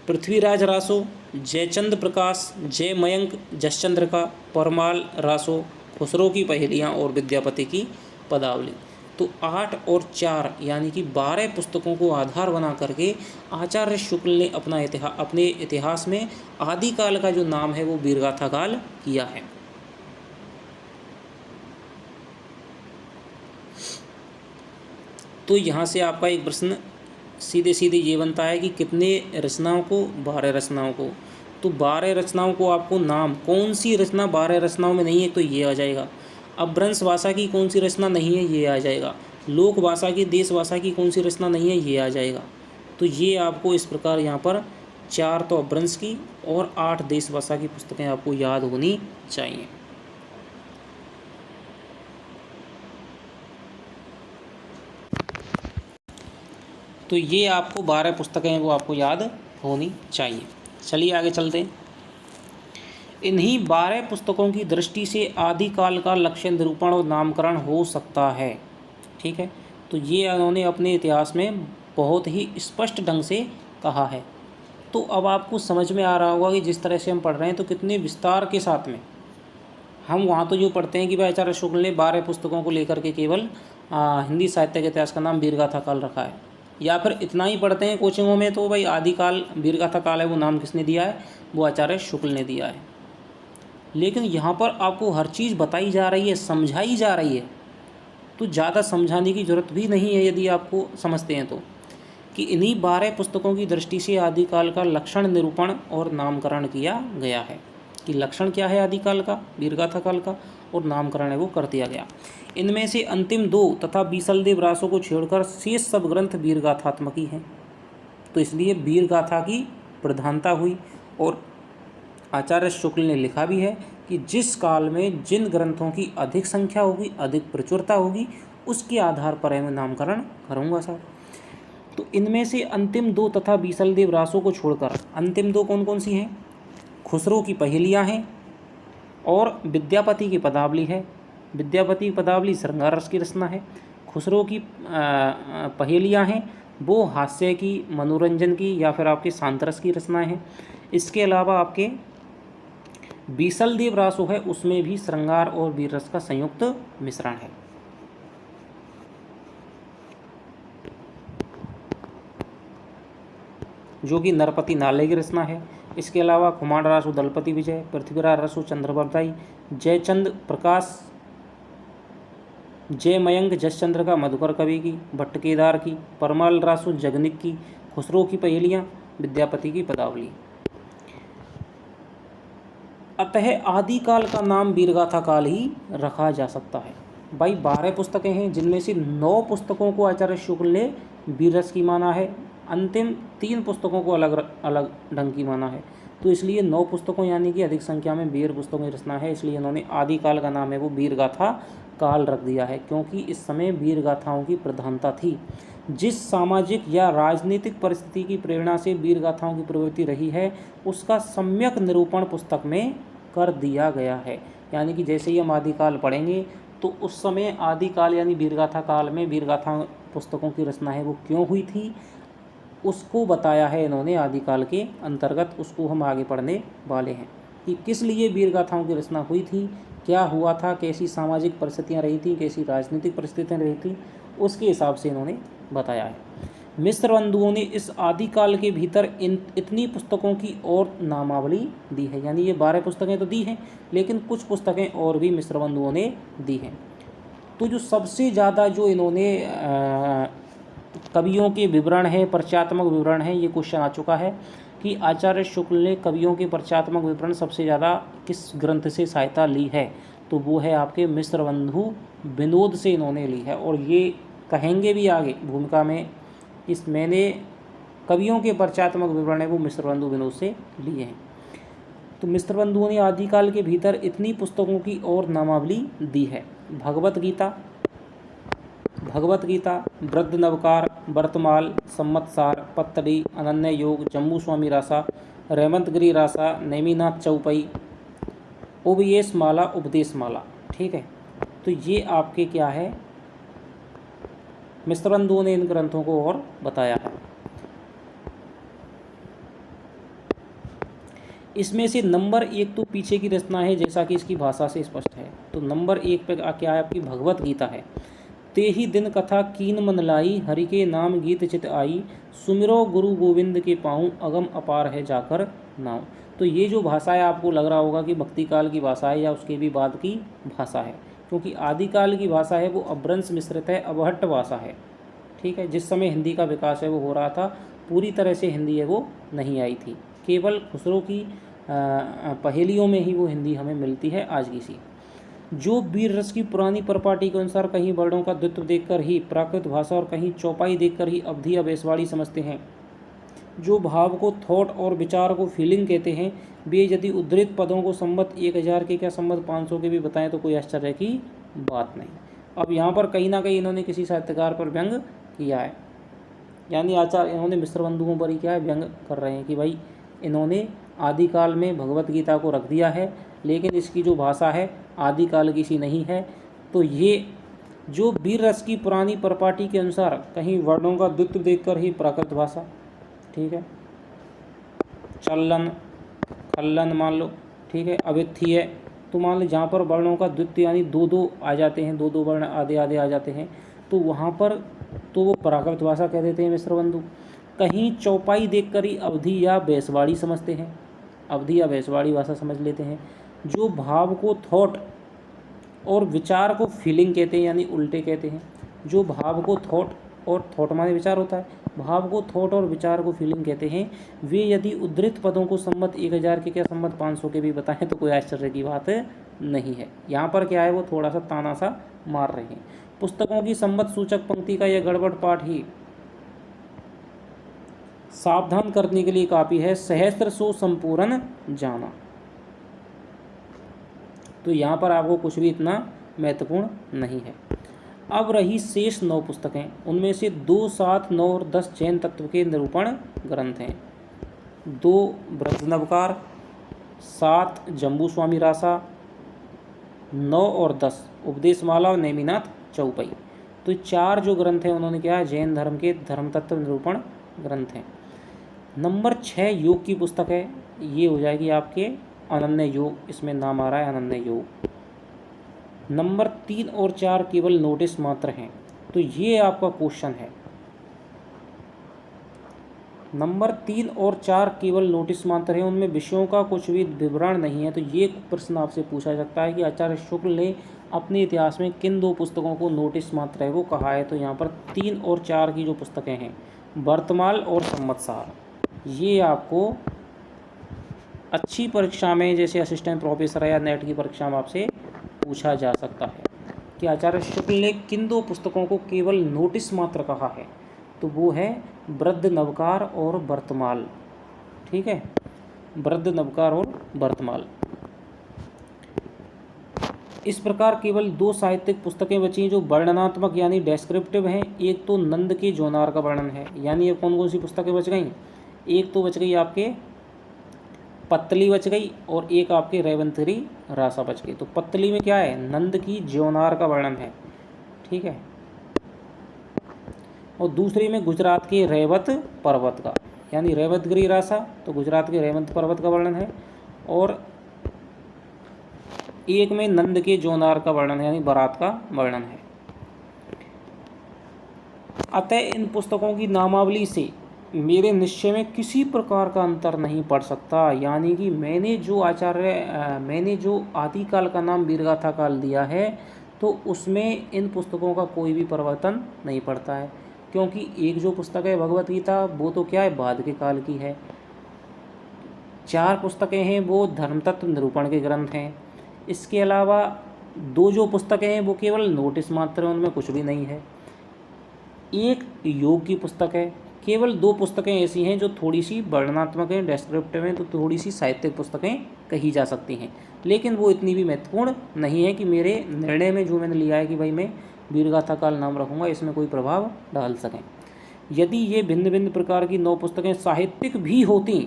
पृथ्वीराज रासो, जयचंद प्रकाश, जय मयंक, जसचंद्र का, परमाल रासो, खुसरो की पहेलियाँ और विद्यापति की पदावली। तो 8 और 4 यानी कि 12 पुस्तकों को आधार बना करके आचार्य शुक्ल ने अपने इतिहास में आदिकाल का जो नाम है वो वीरगाथा काल किया है। तो यहाँ से आपका एक प्रश्न सीधे सीधे ये बनता है कि कितने रचनाओं को, 12 रचनाओं को। तो 12 रचनाओं को आपको नाम, कौन सी रचना 12 रचनाओं में नहीं है तो ये आ जाएगा। अपभ्रंश भाषा की कौन सी रचना नहीं है ये आ जाएगा। लोक भाषा की, देश भाषा की कौन सी रचना नहीं है ये आ जाएगा। तो ये आपको इस प्रकार यहाँ पर 4 तो अपभ्रंश की और 8 देश भाषा की पुस्तकें आपको याद होनी चाहिए। तो ये आपको 12 पुस्तकें वो आपको याद होनी चाहिए। चलिए आगे चलते हैं। इन्हीं 12 पुस्तकों की दृष्टि से आदिकाल का लक्ष्य निरूपण और नामकरण हो सकता है। ठीक है, तो ये उन्होंने अपने इतिहास में बहुत ही स्पष्ट ढंग से कहा है। तो अब आपको समझ में आ रहा होगा कि जिस तरह से हम पढ़ रहे हैं तो कितने विस्तार के साथ में हम वहाँ तो जो पढ़ते हैं कि भाई आचार्य शुक्ल ने 12 पुस्तकों को लेकर के केवल हिंदी साहित्य के इतिहास का नाम वीरगाथा काल रखा है, या फिर इतना ही पढ़ते हैं कोचिंगों में तो भाई आदिकाल वीरगाथा काल है वो नाम किसने दिया है, वो आचार्य शुक्ल ने दिया है। लेकिन यहाँ पर आपको हर चीज़ बताई जा रही है, समझाई जा रही है, तो ज़्यादा समझाने की ज़रूरत भी नहीं है यदि आपको समझते हैं तो, कि इन्हीं 12 पुस्तकों की दृष्टि से आदिकाल का लक्षण निरूपण और नामकरण किया गया है। कि लक्षण क्या है आदिकाल का, वीरगाथा काल का, और नामकरण है वो कर दिया गया। इनमें से अंतिम 2 तथा बीसलदेव रासों को छोड़कर शेष सब ग्रंथ वीरगाथात्मक ही हैं। तो इसलिए वीरगाथा की प्रधानता हुई। और आचार्य शुक्ल ने लिखा भी है कि जिस काल में जिन ग्रंथों की अधिक संख्या होगी, अधिक प्रचुरता होगी, उसके आधार पर मैं नामकरण करूँगा साहब। तो इनमें से अंतिम 2 तथा बीसलदेव रासों को छोड़कर अंतिम 2 कौन कौन सी हैं? खुसरो की पहेलियाँ हैं और विद्यापति की पदावली है। विद्यापति की पदावली श्रृंगार रस की रचना है। खुसरो की पहेलियाँ हैं वो हास्य की, मनोरंजन की या फिर आपके शांतरस की रचनाएं हैं। इसके अलावा आपके बीसलदेव रासो है उसमें भी श्रृंगार और वीर रस का संयुक्त मिश्रण है। जो कि नरपति नाले की रचना है। इसके अलावा कुमार रासो दलपति विजय, पृथ्वीराज रासो चंद्रवर्ताई, जयचंद प्रकाश, जय मयंक जसचंद्र का मधुकर कवि की, भट्ट केदार की, परमाल रासो जगनिक की, खुसरो की पहेलियाँ, विद्यापति की पदावली। अतः आदिकाल का नाम वीरगाथा काल ही रखा जा सकता है। भाई 12 पुस्तकें हैं जिनमें से 9 पुस्तकों को आचार्य शुक्ल ने वीररस की माना है, अंतिम 3 पुस्तकों को अलग अलग ढंग की माना है। तो इसलिए 9 पुस्तकों यानी कि अधिक संख्या में वीर पुस्तकों की रचना है, इसलिए इन्होंने आदिकाल का नाम है वो वीरगाथा काल रख दिया है, क्योंकि इस समय वीर गाथाओं की प्रधानता थी। जिस सामाजिक या राजनीतिक परिस्थिति की प्रेरणा से वीर गाथाओं की प्रवृत्ति रही है उसका सम्यक निरूपण पुस्तक में कर दिया गया है। यानी कि जैसे ही हम आदिकाल पढ़ेंगे तो उस समय आदिकाल यानी वीरगाथा काल में वीरगाथा पुस्तकों की रचना है वो क्यों हुई थी उसको बताया है इन्होंने आदिकाल के अंतर्गत। उसको हम आगे पढ़ने वाले हैं कि किस लिए वीरगाथाओं की रचना हुई थी, क्या हुआ था, कैसी सामाजिक परिस्थितियाँ रही थी, कैसी राजनीतिक परिस्थितियाँ रही थी, उसके हिसाब से इन्होंने बताया है। मिस्र बंधुओं ने इस आदिकाल के भीतर इतनी पुस्तकों की और नामावली दी है। यानी ये 12 पुस्तकें तो दी हैं लेकिन कुछ पुस्तकें और भी मिस्र बंधुओं ने दी हैं। तो जो सबसे ज़्यादा जो इन्होंने कवियों के विवरण है, परिचयात्मक विवरण है, ये क्वेश्चन आ चुका है कि आचार्य शुक्ल ने कवियों के परिचयात्मक विवरण सबसे ज़्यादा किस ग्रंथ से सहायता ली है, तो वो है आपके मिस्र बंधु विनोद से इन्होंने ली है। और ये कहेंगे भी आगे भूमिका में इस मैंने कवियों के परिचयात्मक विवरण है वो मिस्र बंधु विनोद से लिए हैं। तो मिस्र बंधुओं ने आदिकाल के भीतर इतनी पुस्तकों की और नामावली दी है। भगवत गीता, वृद्ध नवकार, वर्तमाल, संवत्सार, पत्तड़ी, अनन्य योग, जम्बू स्वामी रासा, रेवंतगिरी रासा, नेमिनाथ चौपई, उपदेश माला। ठीक है, तो ये आपके क्या है, मिस्र बंधुओं ने इन ग्रंथों को और बताया है। इसमें से नंबर 1 तो पीछे की रचना है, जैसा कि इसकी भाषा से स्पष्ट है। तो नंबर 1 पे क्या है आपकी भगवत गीता है। ते ही दिन कथा कीन मन लाई, हरि के नाम गीत चित आई, सुमिरो गुरु गोविंद के पाऊँ, अगम अपार है जाकर नाव। तो ये जो भाषा है आपको लग रहा होगा कि भक्ति काल की भाषा है या उसके भी बाद की भाषा है, क्योंकि आदिकाल की भाषा है वो अपभ्रंश मिश्रित है, अवहट्ट भाषा है। ठीक है, जिस समय हिंदी का विकास है वो हो रहा था, पूरी तरह से हिंदी है वो नहीं आई थी, केवल खुसरो की पहेलियों में ही वो हिंदी हमें मिलती है आज की सी। जो वीर रस की पुरानी परिपाटी के अनुसार कहीं वर्णों का द्वित्व देखकर ही प्राकृत भाषा और कहीं चौपाई देखकर ही अवधि या बेसवाड़ी समझते हैं, जो भाव को थॉट और विचार को फीलिंग कहते हैं, वे यदि उद्धृत पदों को संवत 1000 के क्या संवत 500 के भी बताएं तो कोई आश्चर्य की बात नहीं। अब यहाँ पर कहीं ना कहीं इन्होंने किसी साहित्यकार पर व्यंग किया है, यानी आचार्य इन्होंने मिश्र बंधुओं पर ही क्या है व्यंग कर रहे हैं कि भाई इन्होंने आदिकाल में भगवत गीता को रख दिया है, लेकिन इसकी जो भाषा है आदिकाल की सी नहीं है। तो ये जो वीर रस की पुरानी परिपाटी के अनुसार कहीं वर्णों का द्वित्व देखकर ही प्राकृत भाषा, ठीक है, चलन खल्लन मान लो, ठीक है, अविथी है, तो मान लो जहाँ पर वर्णों का द्वित्व यानी दो दो आ जाते हैं, दो दो वर्ण आधे आधे आ जाते हैं, तो वहाँ पर तो वो प्राकृत भाषा कह देते हैं मिश्र बंधु। कहीं चौपाई देखकर ही अवधि या बेसवाड़ी समझते हैं, अवधि या बेसवाड़ी भाषा समझ लेते हैं। जो भाव को थॉट और विचार को फीलिंग कहते हैं, यानी उल्टे कहते हैं। जो भाव को थॉट, और थॉट माने विचार होता है, भाव को थॉट और विचार को फीलिंग कहते हैं, वे यदि उद्धृत पदों को संवत 1000 के क्या संवत 500 के भी बताएं तो कोई आश्चर्य की बात नहीं है। यहाँ पर क्या है वो थोड़ा सा ताना सा मार रहे हैं। पुस्तकों की संवत सूचक पंक्ति का यह गड़बड़ पाठ ही सावधान करने के लिए काफी है, सहस्त्र सो संपूर्ण जाना। तो यहाँ पर आपको कुछ भी इतना महत्वपूर्ण नहीं है। अब रही शेष 9 पुस्तकें, उनमें से 2, 7, 9 और 10 जैन तत्व के निरूपण ग्रंथ हैं। 2 ब्रजनवकार, 7 जम्बू स्वामी रासा, 9 और 10 उपदेशमाला और नेमिनाथ चौपाई। तो 4 जो ग्रंथ हैं उन्होंने क्या है जैन धर्म के धर्म तत्व निरूपण ग्रंथ हैं। नंबर 6 योग की पुस्तक है, ये हो जाएगी आपके अनन्य योग, इसमें नाम आ रहा है अनन्य योग। नंबर 3 और 4 केवल नोटिस मात्र हैं, तो ये आपका क्वेश्चन है। नंबर 3 और 4 केवल नोटिस मात्र हैं, उनमें विषयों का कुछ भी विवरण नहीं है। तो ये प्रश्न आपसे पूछा सकता है कि आचार्य शुक्ल ने अपने इतिहास में किन 2 पुस्तकों को नोटिस मात्र है वो कहा है। तो यहाँ पर 3 और 4 की जो पुस्तकें हैं वर्तमान और संवत्सार, ये आपको अच्छी परीक्षा में जैसे असिस्टेंट प्रोफेसर या नेट की परीक्षा में आपसे पूछा जा सकता है कि आचार्य शुक्ल ने किन 2 पुस्तकों को केवल नोटिस मात्र कहा है। तो वो है वृद्ध नवकार और वर्तमान, ठीक है, वृद्ध नवकार और वर्तमान। इस प्रकार केवल 2 साहित्यिक पुस्तकें बची जो वर्णनात्मक यानी डेस्क्रिप्टिव हैं। एक तो नंद के जोनार का वर्णन है, यानी ये कौन कौन सी पुस्तकें बच गई, एक तो बच गई आपके पत्तली बच गई और एक आपके रेवंतरी रासा बच गई। तो पत्तली में क्या है नंद की ज्योनार का वर्णन है, ठीक है, और दूसरी में गुजरात के रेवत पर्वत का, यानी रेवतगिरी रासा, तो गुजरात के रेवंत पर्वत का वर्णन है, और एक में नंद के जोनार का वर्णन है, यानी बारात का वर्णन है। अतः इन पुस्तकों की नामावली से मेरे निश्चय में किसी प्रकार का अंतर नहीं पड़ सकता, यानी कि मैंने जो आदिकाल का नाम वीरगाथा काल दिया है तो उसमें इन पुस्तकों का कोई भी परिवर्तन नहीं पड़ता है, क्योंकि एक जो पुस्तक है भगवत गीता वो तो क्या है बाद के काल की है। 4 पुस्तकें हैं वो धर्म तत्व निरूपण के ग्रंथ हैं। इसके अलावा 2 जो पुस्तकें हैं वो केवल नोटिस मात्र हैं, उनमें कुछ भी नहीं है। एक योग की पुस्तक है। केवल 2 पुस्तकें ऐसी हैं जो थोड़ी सी वर्णनात्मक हैं, डेस्क्रिप्टिव हैं, तो थोड़ी सी साहित्यिक पुस्तकें कही जा सकती हैं, लेकिन वो इतनी भी महत्वपूर्ण नहीं है कि मेरे निर्णय में जो मैंने लिया है कि भाई मैं वीरगाथा काल नाम रखूँगा इसमें कोई प्रभाव डाल सकें। यदि ये भिन्न भिन्न प्रकार की 9 पुस्तकें साहित्यिक भी होती,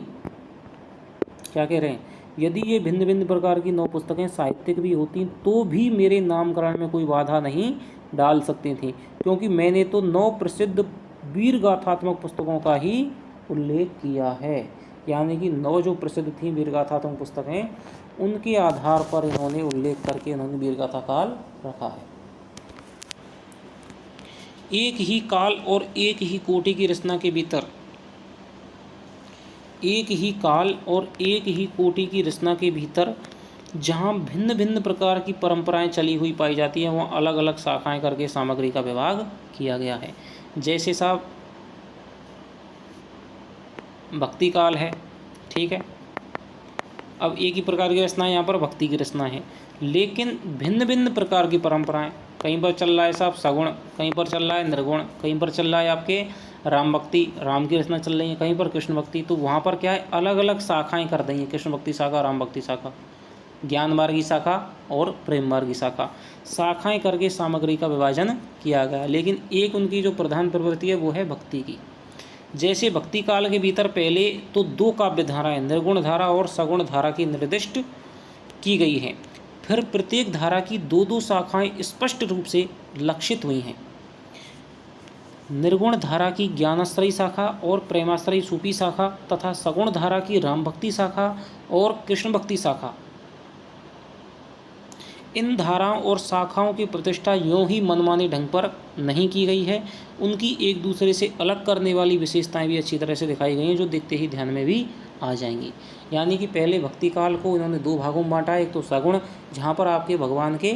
क्या कह रहे हैं, यदि ये भिन्न भिन्न प्रकार की 9 पुस्तकें साहित्यिक भी होती तो भी मेरे नामकरण में कोई बाधा नहीं डाल सकती थी, क्योंकि मैंने तो 9 प्रसिद्ध वीर गाथात्मक पुस्तकों का ही उल्लेख किया है। यानी कि 9 जो प्रसिद्ध थी वीरगाथात्मक पुस्तकें, उनके आधार पर इन्होंने उल्लेख करके इन्होंने वीरगाथा काल रखा है। एक ही काल और एक ही कोटि की रचना के भीतर, एक ही काल और एक ही कोटि की रचना के भीतर जहाँ भिन्न भिन्न प्रकार की परंपराएं चली हुई पाई जाती हैं, वहाँ अलग अलग शाखाएं करके सामग्री का विभाग किया गया है। जैसे साहब भक्ति काल है, ठीक है। अब एक ही प्रकार की रचना है, यहाँ पर भक्ति की रचना है, लेकिन भिन्न भिन्न प्रकार की परंपराएं, कहीं पर चल रहा है साहब सगुण, कहीं पर चल रहा है निर्गुण, कहीं पर चल रहा है आपके राम भक्ति, राम की रचना चल रही है, कहीं पर कृष्ण भक्ति। तो वहाँ पर क्या है, अलग अलग शाखाएं कर दी हैं, कृष्ण भक्ति शाखा, राम भक्ति शाखा, ज्ञान मार्गी शाखा और प्रेम मार्गी शाखा, शाखाएं करके सामग्री का विभाजन किया गया। लेकिन एक उनकी जो प्रधान प्रवृत्ति है वो है भक्ति की। जैसे भक्ति काल के भीतर पहले तो 2 काव्य धाराएं, निर्गुण धारा और सगुण धारा की निर्दिष्ट की गई हैं। फिर प्रत्येक धारा की 2-2 शाखाएं स्पष्ट रूप से लक्षित हुई हैं। निर्गुण धारा की ज्ञानाश्रयी शाखा और प्रेमाश्रयी सूफी शाखा तथा सगुण धारा की राम भक्ति शाखा और कृष्ण भक्ति शाखा। इन धाराओं और शाखाओं की प्रतिष्ठा यूं ही मनमाने ढंग पर नहीं की गई है, उनकी एक दूसरे से अलग करने वाली विशेषताएं भी अच्छी तरह से दिखाई गई हैं, जो देखते ही ध्यान में भी आ जाएंगी। यानी कि पहले भक्ति काल को इन्होंने 2 भागों में बांटा है। एक तो सगुण, जहाँ पर आपके भगवान के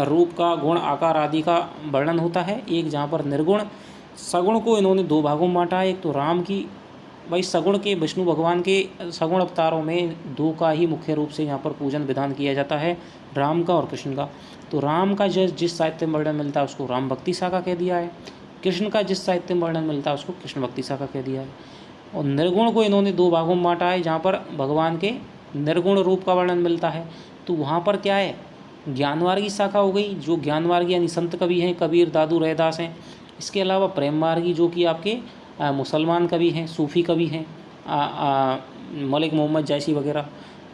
रूप का, गुण, आकार आदि का वर्णन होता है। एक जहाँ पर निर्गुण। सगुण को इन्होंने 2 भागों में बांटा है। एक तो राम की, भाई सगुण के, विष्णु भगवान के सगुण अवतारों में 2 का ही मुख्य रूप से यहाँ पर पूजन विधान किया जाता है, राम का और कृष्ण का। तो राम का जिस साहित्य में वर्णन मिलता है उसको राम भक्ति शाखा कह दिया है, कृष्ण का जिस साहित्य में वर्णन मिलता है उसको कृष्ण भक्ति शाखा कह दिया है। और निर्गुण को इन्होंने 2 भागों में बांटा है, जहाँ पर भगवान के निर्गुण रूप का वर्णन मिलता है। तो वहाँ पर क्या है, ज्ञानमार्गी शाखा हो गई, जो ज्ञानमार्गी यानी संत कवि हैं, कबीर, दादू, रैदास हैं। इसके अलावा प्रेम मार्गी, जो कि आपके मुसलमान कवि हैं, सूफ़ी कवि हैं, मलिक मोहम्मद जैसी वगैरह।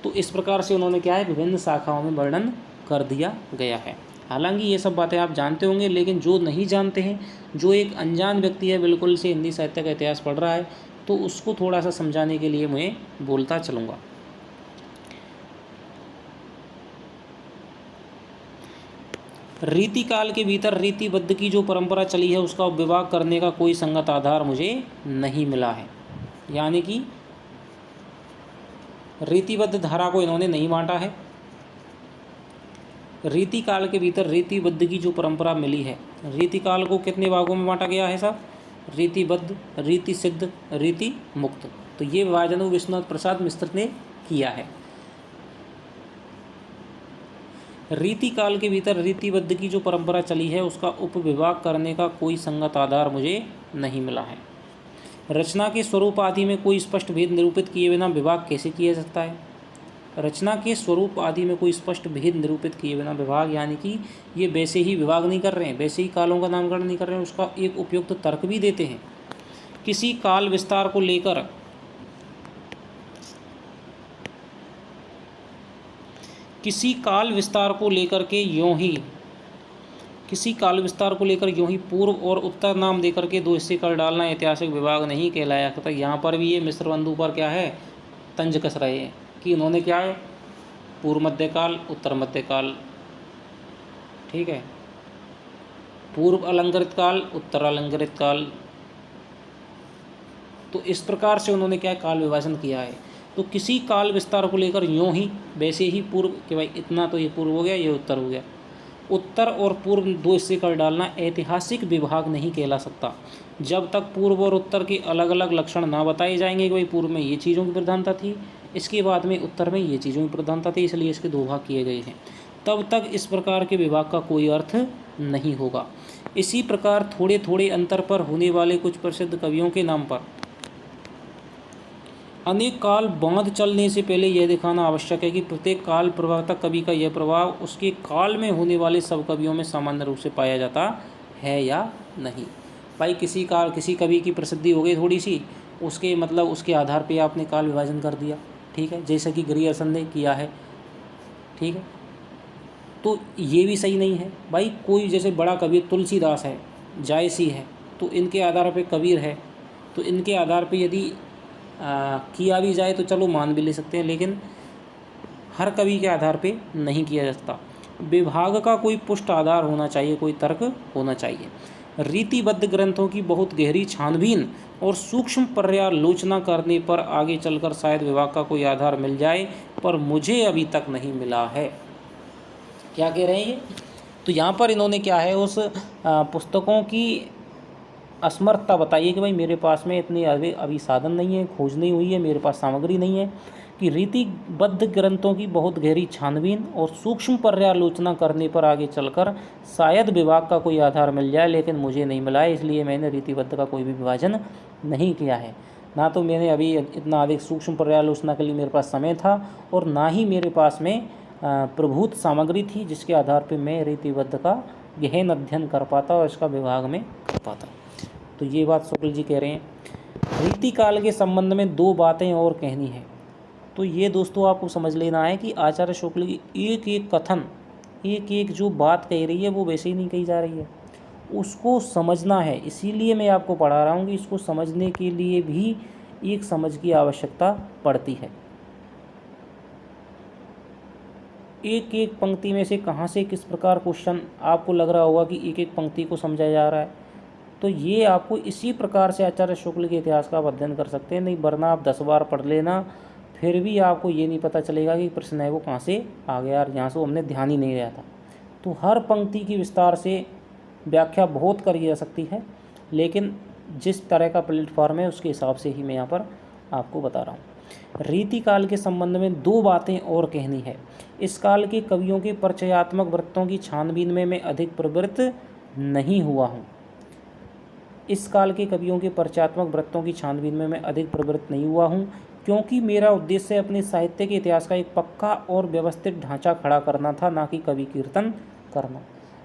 तो इस प्रकार से उन्होंने क्या है, विभिन्न शाखाओं में वर्णन कर दिया गया है। हालांकि ये सब बातें आप जानते होंगे, लेकिन जो नहीं जानते हैं, जो एक अनजान व्यक्ति है, बिल्कुल से हिंदी साहित्य का इतिहास पढ़ रहा है, तो उसको थोड़ा सा समझाने के लिए मैं बोलता चलूँगा। रीति काल के भीतर रीतिबद्ध की जो परंपरा चली है, उसका विभाग करने का कोई संगत आधार मुझे नहीं मिला है। यानी कि रीतिबद्ध धारा को इन्होंने नहीं बांटा है। रीति काल के भीतर रीतिबद्ध की जो परंपरा मिली है, रीति काल को कितने भागों में बांटा गया है साहब, रीतिबद्ध, रीति सिद्ध, रीति मुक्त। तो ये विभाजन विश्वनाथ प्रसाद मिश्र ने किया है। रीति काल के भीतर रीतिबद्ध की जो परंपरा चली है, उसका उपविभाग करने का कोई संगत आधार मुझे नहीं मिला है। रचना के स्वरूप आदि में कोई स्पष्ट भेद निरूपित किए बिना विभाग कैसे किया जा सकता है। रचना के स्वरूप आदि में कोई स्पष्ट भेद निरूपित किए बिना विभाग, यानी कि ये वैसे ही विभाग नहीं कर रहे हैं, वैसे ही कालों का नामकरण नहीं कर रहे हैं, उसका एक उपयुक्त तर्क भी देते हैं। किसी काल विस्तार को लेकर यूं ही पूर्व और उत्तर नाम देकर के 2 हिस्से कर डालना ऐतिहासिक विभाग नहीं कहलाया करता। यहाँ पर भी ये मिश्र बंधु पर क्या है, तंज कस रहे हैं कि इन्होंने क्या है, पूर्व मध्यकाल, उत्तर मध्यकाल, ठीक है, पूर्व अलंकृत काल, उत्तर अलंकृत काल। तो इस प्रकार से उन्होंने क्या काल विभाजन किया है। तो किसी काल विस्तार को लेकर यूं ही वैसे ही पूर्व कि भाई इतना तो ये पूर्व हो गया, ये उत्तर हो गया, उत्तर और पूर्व 2 हिस्से कर डालना ऐतिहासिक विभाग नहीं कहला सकता। जब तक पूर्व और उत्तर के अलग अलग लक्षण ना बताए जाएंगे कि भाई पूर्व में ये चीज़ों की प्रधानता थी, इसके बाद में उत्तर में ये चीज़ों की प्रधानता थी, इसलिए इसके 2 भाग किए गए हैं, तब तक इस प्रकार के विभाग का कोई अर्थ नहीं होगा। इसी प्रकार थोड़े थोड़े अंतर पर होने वाले कुछ प्रसिद्ध कवियों के नाम पर अनेक काल बांध चलने से पहले यह दिखाना आवश्यक है कि प्रत्येक काल प्रवर्तक कवि का यह प्रभाव उसके काल में होने वाले सब कवियों में सामान्य रूप से पाया जाता है या नहीं। भाई किसी कवि की प्रसिद्धि हो गई थोड़ी सी, उसके मतलब उसके आधार पे आपने काल विभाजन कर दिया, ठीक है, जैसा कि ग्रियर्सन ने किया है, ठीक है। तो ये भी सही नहीं है। भाई कोई जैसे बड़ा कवि तुलसीदास है, जायसी है, तो इनके आधार पे कबीर है, तो इनके आधार पे यदि किया भी जाए तो चलो मान भी ले सकते हैं, लेकिन हर कवि के आधार पे नहीं किया जा सकता। विभाग का कोई पुष्ट आधार होना चाहिए, कोई तर्क होना चाहिए। रीतिबद्ध ग्रंथों की बहुत गहरी छानबीन और सूक्ष्म पर्यालोचना करने पर आगे चलकर शायद विभाग का कोई आधार मिल जाए, पर मुझे अभी तक नहीं मिला है। क्या कह रहे हैं ये? तो यहाँ पर इन्होंने क्या है, उस पुस्तकों की असमर्थता बताइए कि भाई मेरे पास में इतनी अभी साधन नहीं है, खोज नहीं हुई है, मेरे पास सामग्री नहीं है कि रीतिबद्ध ग्रंथों की बहुत गहरी छानबीन और सूक्ष्म पर्यालोचना करने पर आगे चलकर शायद विभाग का कोई आधार मिल जाए, लेकिन मुझे नहीं मिला है, इसलिए मैंने रीतिबद्ध का कोई भी विभाजन नहीं किया है। ना तो मैंने अभी इतना अधिक सूक्ष्म पर्यालोचना के लिए मेरे पास समय था, और ना ही मेरे पास में प्रभूत सामग्री थी जिसके आधार पर मैं रीतिबद्ध का गहन अध्ययन कर पाता और इसका विभाग में कर पाता। तो ये बात शुक्ल जी कह रहे हैं। रीतिकाल के संबंध में दो बातें और कहनी है। तो ये दोस्तों आपको समझ लेना है कि आचार्य शुक्ल की एक एक कथन, एक एक जो बात कह रही है वो वैसे ही नहीं कही जा रही है, उसको समझना है। इसीलिए मैं आपको पढ़ा रहा हूँ कि इसको समझने के लिए भी एक समझ की आवश्यकता पड़ती है। एक एक पंक्ति में से कहाँ से किस प्रकार क्वेश्चन आपको लग रहा होगा कि एक एक पंक्ति को समझा जा रहा है, तो ये आपको इसी प्रकार से आचार्य शुक्ल के इतिहास का अध्ययन कर सकते हैं। नहीं वरना आप 10 बार पढ़ लेना, फिर भी आपको ये नहीं पता चलेगा कि प्रश्न है वो कहाँ से आ गया और यहाँ से हमने ध्यान ही नहीं दिया था। तो हर पंक्ति की विस्तार से व्याख्या बहुत करी जा सकती है, लेकिन जिस तरह का प्लेटफॉर्म है उसके हिसाब से ही मैं यहाँ पर आपको बता रहा हूँ। रीतिकाल के संबंध में दो बातें और कहनी है। इस काल के कवियों के परिचयात्मक वृत्तों की छानबीन में मैं अधिक प्रवृत्त नहीं हुआ हूँ। इस काल के कवियों के परिचयात्मक वृत्तों की छानबीन में मैं अधिक प्रवृत्त नहीं हुआ हूँ, क्योंकि मेरा उद्देश्य अपने साहित्य के इतिहास का एक पक्का और व्यवस्थित ढांचा खड़ा करना था, ना कि कवि कीर्तन करना।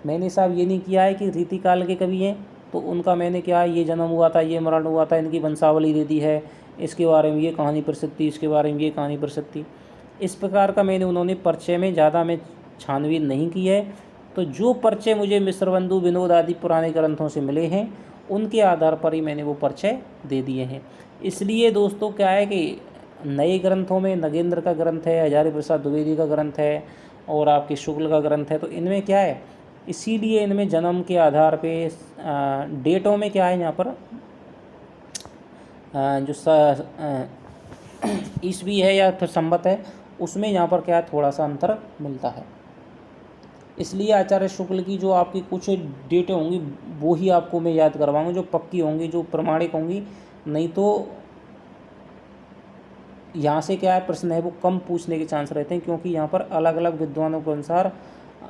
मैंने साहब ये नहीं किया है कि रीतिकाल के कवि हैं तो उनका मैंने क्या ये जन्म हुआ था, ये मरण हुआ था, इनकी वंशावली दे दी है, इसके बारे में ये कहानी प्रसिद्ध थी, इसके बारे में ये कहानी प्रसिद्ध थी, इस प्रकार का मैंने उन्होंने परिचय में ज़्यादा मैं छानबीन नहीं की है। तो जो परिचय मुझे मिश्रबंधु, विनोद आदि पुराने ग्रंथों से मिले हैं उनके आधार पर ही मैंने वो परिचय दे दिए हैं। इसलिए दोस्तों क्या है कि नए ग्रंथों में नगेंद्र का ग्रंथ है, हजारी प्रसाद द्विवेदी का ग्रंथ है और आपके शुक्ल का ग्रंथ है, तो इनमें क्या है, इसीलिए इनमें जन्म के आधार पे डेटों में क्या है यहाँ पर जो ईस्वी है या फिर संवत है उसमें यहाँ पर क्या है थोड़ा सा अंतर मिलता है। इसलिए आचार्य शुक्ल की जो आपकी कुछ डेटें होंगी वो ही आपको मैं याद करवाऊंगा, जो पक्की होंगी, जो प्रमाणिक होंगी। नहीं तो यहाँ से क्या है प्रश्न है वो कम पूछने के चांस रहते हैं, क्योंकि यहाँ पर अलग अलग विद्वानों के अनुसार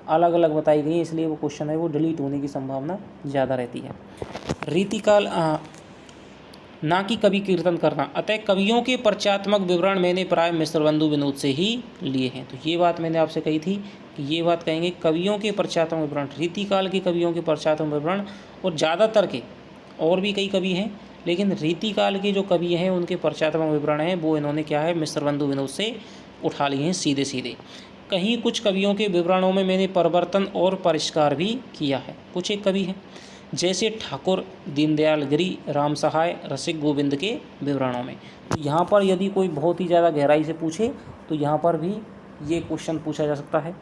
अलग अलग बताई गई है, इसलिए वो क्वेश्चन है वो डिलीट होने की संभावना ज़्यादा रहती है। रीतिकाल ना कि कवि कीर्तन करना, अतः कवियों के परिचयात्मक विवरण मैंने प्राय मिश्रबंधु विनोद से ही लिए हैं। तो ये बात मैंने आपसे कही थी कि ये बात कहेंगे कवियों के परिचयात्मक विवरण, रीतिकाल के कवियों के परिचयात्मक विवरण, और ज़्यादातर के और भी कई कवि हैं लेकिन रीतिकाल के जो कवि हैं उनके परिचयात्मक विवरण हैं वो इन्होंने क्या है मिश्रबंधु विनोद से उठा लिए हैं सीधे सीधे। कहीं कुछ कवियों के विवरणों में मैंने परिवर्तन और परिष्कार भी किया है। कुछ एक कवि हैं जैसे ठाकुर, दीनदयाल गिरी, राम सहाय, रसिक गोविंद के विवरणों में। यहाँ पर यदि कोई बहुत ही ज़्यादा गहराई से पूछे तो यहाँ पर भी ये क्वेश्चन पूछा जा सकता है।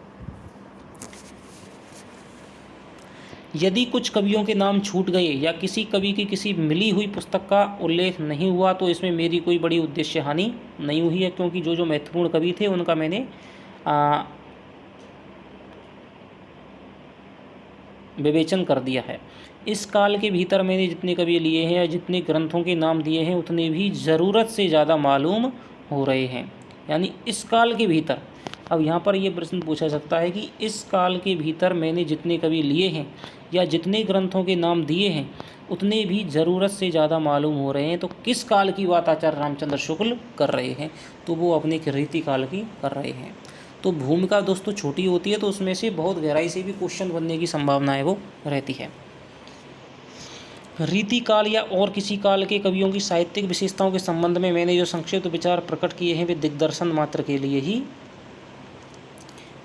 यदि कुछ कवियों के नाम छूट गए या किसी कवि की किसी मिली हुई पुस्तक का उल्लेख नहीं हुआ तो इसमें मेरी कोई बड़ी उद्देश्य हानि नहीं हुई है, क्योंकि जो जो महत्वपूर्ण कवि थे उनका मैंने विवेचन कर दिया है। इस काल के भीतर मैंने जितने कवि लिए हैं या जितने ग्रंथों के नाम दिए हैं उतने भी ज़रूरत से ज़्यादा मालूम हो रहे हैं, यानी इस काल के भीतर। अब यहाँ पर ये प्रश्न पूछा सकता है कि इस काल के भीतर मैंने जितने कवि लिए हैं या जितने ग्रंथों के नाम दिए हैं उतने भी ज़रूरत से ज़्यादा मालूम हो रहे हैं, तो किस काल की बात आचार्य रामचंद्र शुक्ल कर रहे हैं? तो वो अपने रीतिकाल की कर रहे हैं। तो भूमिका दोस्तों छोटी होती है तो उसमें से बहुत गहराई से भी क्वेश्चन बनने की संभावना है वो रहती है। रीतिकाल या और किसी काल के कवियों की साहित्यिक विशेषताओं के संबंध में मैंने जो संक्षिप्त विचार प्रकट किए हैं वे दिग्दर्शन मात्र के लिए ही।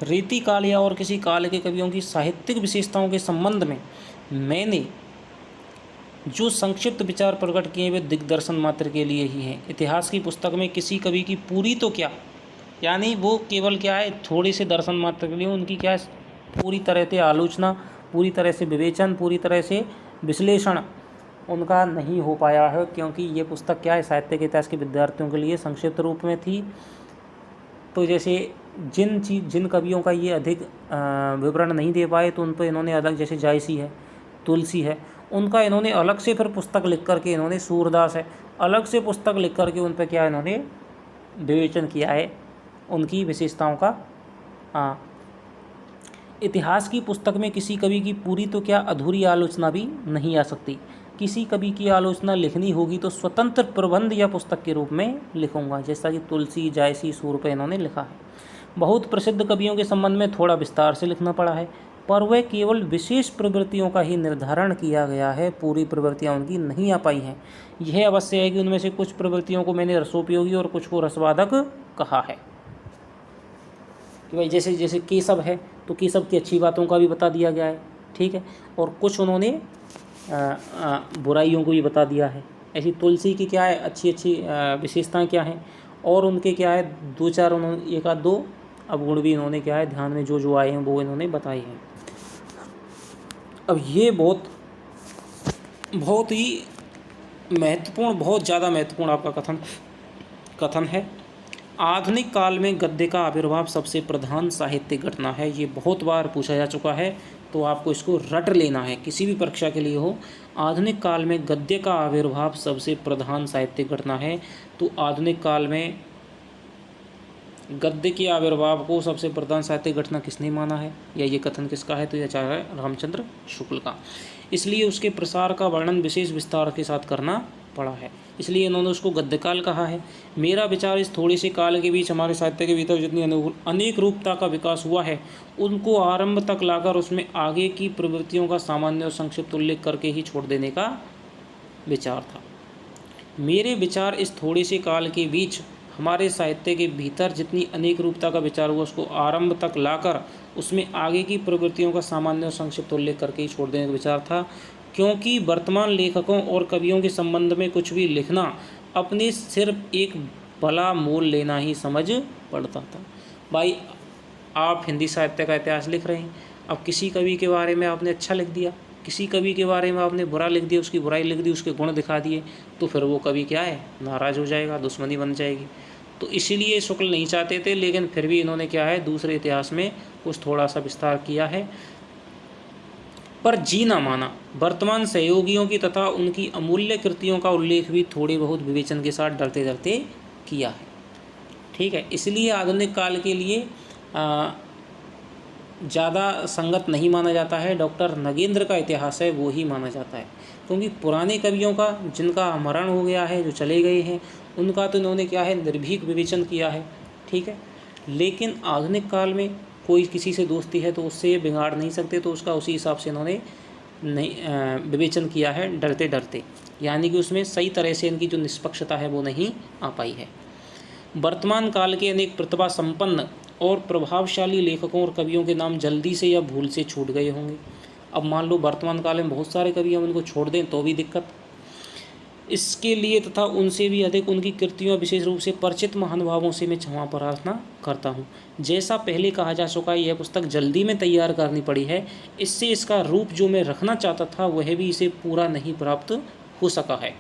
रीतिकाल या और किसी काल के कवियों की साहित्यिक विशेषताओं के संबंध में मैंने जो संक्षिप्त विचार प्रकट किए वे दिग्दर्शन मात्र के लिए ही हैं। इतिहास की पुस्तक में किसी कवि की पूरी तो क्या, यानी वो केवल क्या है थोड़े से दर्शन मात्र के लिए, उनकी क्या है पूरी तरह से आलोचना, पूरी तरह से विवेचन, पूरी तरह से विश्लेषण उनका नहीं हो पाया है, क्योंकि ये पुस्तक क्या है साहित्य के इतिहास के विद्यार्थियों के लिए संक्षिप्त रूप में थी। तो जैसे जिन कवियों का ये अधिक विवरण नहीं दे पाए तो उन पर इन्होंने अलग, जैसे जायसी है, तुलसी है, उनका इन्होंने अलग से फिर पुस्तक लिख करके, इन्होंने सूरदास है, अलग से पुस्तक लिख करके उन पर क्या इन्होंने विवेचन किया है उनकी विशेषताओं का। इतिहास की पुस्तक में किसी कवि की पूरी तो क्या अधूरी आलोचना भी नहीं आ सकती। किसी कवि की आलोचना लिखनी होगी तो स्वतंत्र प्रबंध या पुस्तक के रूप में लिखूंगा, जैसा कि तुलसी, जायसी, सूर पे इन्होंने लिखा है। बहुत प्रसिद्ध कवियों के संबंध में थोड़ा विस्तार से लिखना पड़ा है, पर वह केवल विशेष प्रवृत्तियों का ही निर्धारण किया गया है, पूरी प्रवृत्तियाँ उनकी नहीं आ पाई हैं। यह अवश्य है कि उनमें से कुछ प्रवृत्तियों को मैंने रसोपयोगी और कुछ को रसवादक कहा है कि भाई जैसे जैसे केशव है तो केशव की अच्छी बातों का भी बता दिया गया है, ठीक है, और कुछ उन्होंने बुराइयों को भी बता दिया है। ऐसी तुलसी की क्या है अच्छी अच्छी विशेषताएं क्या हैं, और उनके क्या है दो चार उन्होंने एक आध दो अवगुण भी इन्होंने क्या है ध्यान में जो आए हैं वो इन्होंने बताए हैं। अब ये बहुत ही महत्वपूर्ण, बहुत ज़्यादा महत्वपूर्ण आपका कथन है। आधुनिक काल में गद्य का आविर्भाव सबसे प्रधान साहित्यिक घटना है। ये बहुत बार पूछा जा चुका है, तो आपको इसको रट लेना है, किसी भी परीक्षा के लिए हो। आधुनिक काल में गद्य का आविर्भाव सबसे प्रधान साहित्यिक घटना है। तो आधुनिक काल में गद्य के आविर्भाव को सबसे प्रधान साहित्यिक घटना किसने माना है, या ये कथन किसका है, तो ये आचार्य रामचंद्र शुक्ल का। इसलिए उसके प्रसार का वर्णन विशेष विस्तार के साथ करना पड़ा है, इसलिए इन्होंने उसको गद्यकाल कहा है। मेरा विचार इस थोड़े से काल के बीच हमारे साहित्य के भीतर जितनी अनेक रूपता का विकास हुआ है उनको आरंभ तक लाकर उसमें आगे की प्रवृत्तियों का सामान्य और संक्षिप्त उल्लेख करके ही छोड़ देने का विचार था। मेरे विचार इस थोड़े से काल के बीच हमारे साहित्य के भीतर जितनी अनेक रूपता का विचार हुआ उसको आरंभ तक लाकर उसमें आगे की प्रवृत्तियों का सामान्य और संक्षिप्त उल्लेख करके ही छोड़ देने का विचार था, क्योंकि वर्तमान लेखकों और कवियों के संबंध में कुछ भी लिखना अपने सिर्फ एक भला मोल लेना ही समझ पड़ता था। भाई आप हिंदी साहित्य का इतिहास लिख रहे हैं, अब किसी कवि के बारे में आपने अच्छा लिख दिया, किसी कवि के बारे में आपने बुरा लिख दिया, उसकी बुराई लिख दी, उसके गुण दिखा दिए, तो फिर वो कवि क्या है नाराज़ हो जाएगा, दुश्मनी बन जाएगी। तो इसीलिए शुक्ल नहीं चाहते थे, लेकिन फिर भी इन्होंने क्या है दूसरे इतिहास में कुछ थोड़ा सा विस्तार किया है, पर जी ना माना। वर्तमान सहयोगियों की तथा उनकी अमूल्य कृतियों का उल्लेख भी थोड़े बहुत विवेचन के साथ डरते डरते किया है, ठीक है। इसलिए आधुनिक काल के लिए ज़्यादा संगत नहीं माना जाता है, डॉक्टर नगेंद्र का इतिहास है वो ही माना जाता है, क्योंकि पुराने कवियों का जिनका मरण हो गया है, जो चले गए हैं, उनका तो इन्होंने क्या है निर्भीक विवेचन किया है, ठीक है। लेकिन आधुनिक काल में कोई किसी से दोस्ती है तो उससे ये बिगाड़ नहीं सकते, तो उसका उसी हिसाब से इन्होंने नहीं विवेचन किया है डरते डरते, यानी कि उसमें सही तरह से इनकी जो निष्पक्षता है वो नहीं आ पाई है। वर्तमान काल के अनेक प्रतिभा संपन्न और प्रभावशाली लेखकों और कवियों के नाम जल्दी से या भूल से छूट गए होंगे। अब मान लो वर्तमान काल में बहुत सारे कवि हम उनको छोड़ दें तो भी दिक्कत। इसके लिए तथा उनसे भी अधिक उनकी कृतियों विशेष रूप से परिचित महानुभावों से मैं क्षमा प्रार्थना करता हूँ। जैसा पहले कहा जा चुका है, यह पुस्तक जल्दी में तैयार करनी पड़ी है, इससे इसका रूप जो मैं रखना चाहता था वह भी इसे पूरा नहीं प्राप्त हो सका है।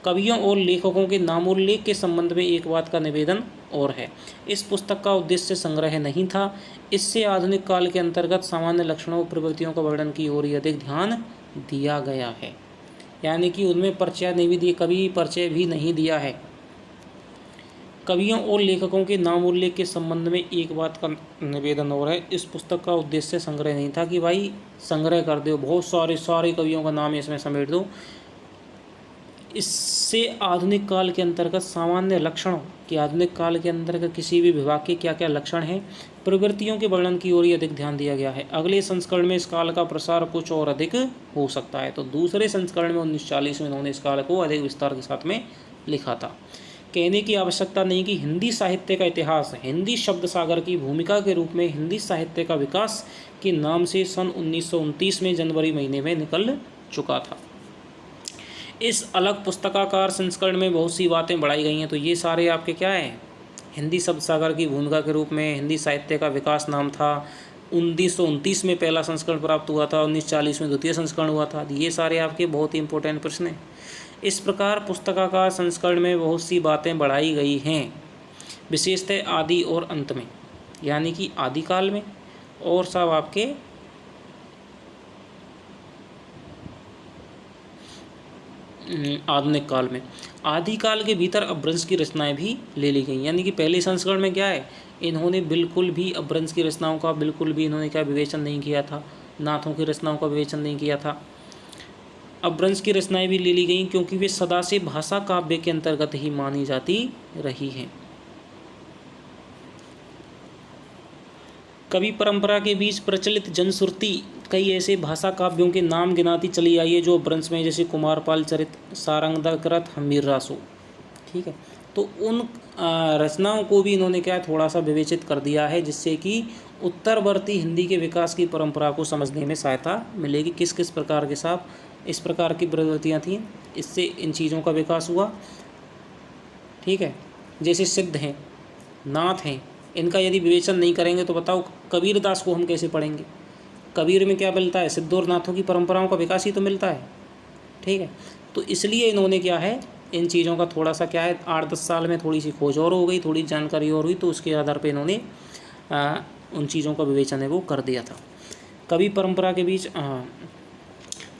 कवियों और लेखकों के नामोल्लेख के संबंध में एक बात का निवेदन और है, इस पुस्तक का उद्देश्य संग्रह नहीं था, इससे आधुनिक काल के अंतर्गत सामान्य लक्षणों और प्रवृत्तियों का वर्णन की ओर अधिक ध्यान दिया गया है, यानी कि उनमें परिचय नहीं भी दिए, कभी परिचय भी नहीं दिया है। कवियों और लेखकों के नामोल्लेख के संबंध में एक बात का निवेदन और है, इस पुस्तक का उद्देश्य संग्रह नहीं था कि भाई संग्रह कर दो, बहुत सारे कवियों का नाम इसमें समेट दो। इससे आधुनिक काल के अंतर्गत सामान्य लक्षणों कि आधुनिक काल के अंतर्गत किसी भी विभाग के क्या क्या लक्षण हैं, प्रवृत्तियों के वर्णन की ओर अधिक ध्यान दिया गया है। अगले संस्करण में इस काल का प्रसार कुछ और अधिक हो सकता है। तो दूसरे संस्करण में 1940 में उन्होंने इस काल को अधिक विस्तार के साथ में लिखा था। कहने की आवश्यकता नहीं कि हिंदी साहित्य का इतिहास हिंदी शब्द सागर की भूमिका के रूप में हिंदी साहित्य का विकास के नाम से सन 1929 में जनवरी महीने में निकल चुका था। इस अलग पुस्तकाकार संस्करण में बहुत सी बातें बढ़ाई गई हैं। तो ये सारे आपके क्या हैं, हिंदी शब्द सागर की भूमिका के रूप में हिंदी साहित्य का विकास नाम था। 1929 में पहला संस्करण प्राप्त हुआ था, 1940 में द्वितीय संस्करण हुआ था। ये सारे आपके बहुत ही इंपॉर्टेंट प्रश्न हैं। इस प्रकार पुस्तकाकार संस्करण में बहुत सी बातें बढ़ाई गई हैं, विशेषतः आदि और अंत में, यानी कि आदिकाल में और सब आपके आधुनिक काल में। आदिकाल के भीतर अपभ्रंश की रचनाएं भी ले ली गई, यानी कि पहले संस्करण में क्या है, इन्होंने बिल्कुल भी अपभ्रंश की रचनाओं का बिल्कुल भी इन्होंने क्या विवेचन नहीं किया था, नाथों की रचनाओं का विवेचन नहीं किया था। अपभ्रंश की रचनाएं भी ले ली गई क्योंकि वे सदा से भाषा काव्य के अंतर्गत ही मानी जाती रही हैं। कवि परंपरा के बीच प्रचलित जनश्रुति कई ऐसे भाषा काव्यों के नाम गिनाती चली आई है जो अपभ्रंश में, जैसे कुमारपाल चरित, सारंगधर, हम्मीर रासो। ठीक है, तो उन रचनाओं को भी इन्होंने क्या थोड़ा सा विवेचित कर दिया है, जिससे कि उत्तरवर्ती हिंदी के विकास की परंपरा को समझने में सहायता मिलेगी। किस किस प्रकार के साथ इस प्रकार की प्रवृत्तियाँ थीं, इससे इन चीज़ों का विकास हुआ। ठीक है, जैसे सिद्ध हैं, नाथ हैं, इनका यदि विवेचन नहीं करेंगे तो बताओ कबीर दास को हम कैसे पढ़ेंगे। कबीर में क्या मिलता है, सिद्ध और नाथों की परंपराओं का विकास ही तो मिलता है। ठीक है, तो इसलिए इन्होंने क्या है, इन चीज़ों का थोड़ा सा क्या है, 8-10 साल में थोड़ी सी खोज और हो गई, थोड़ी जानकारी और हुई, तो उसके आधार पर इन्होंने उन चीज़ों का विवेचन है वो कर दिया था। कवि परंपरा के बीच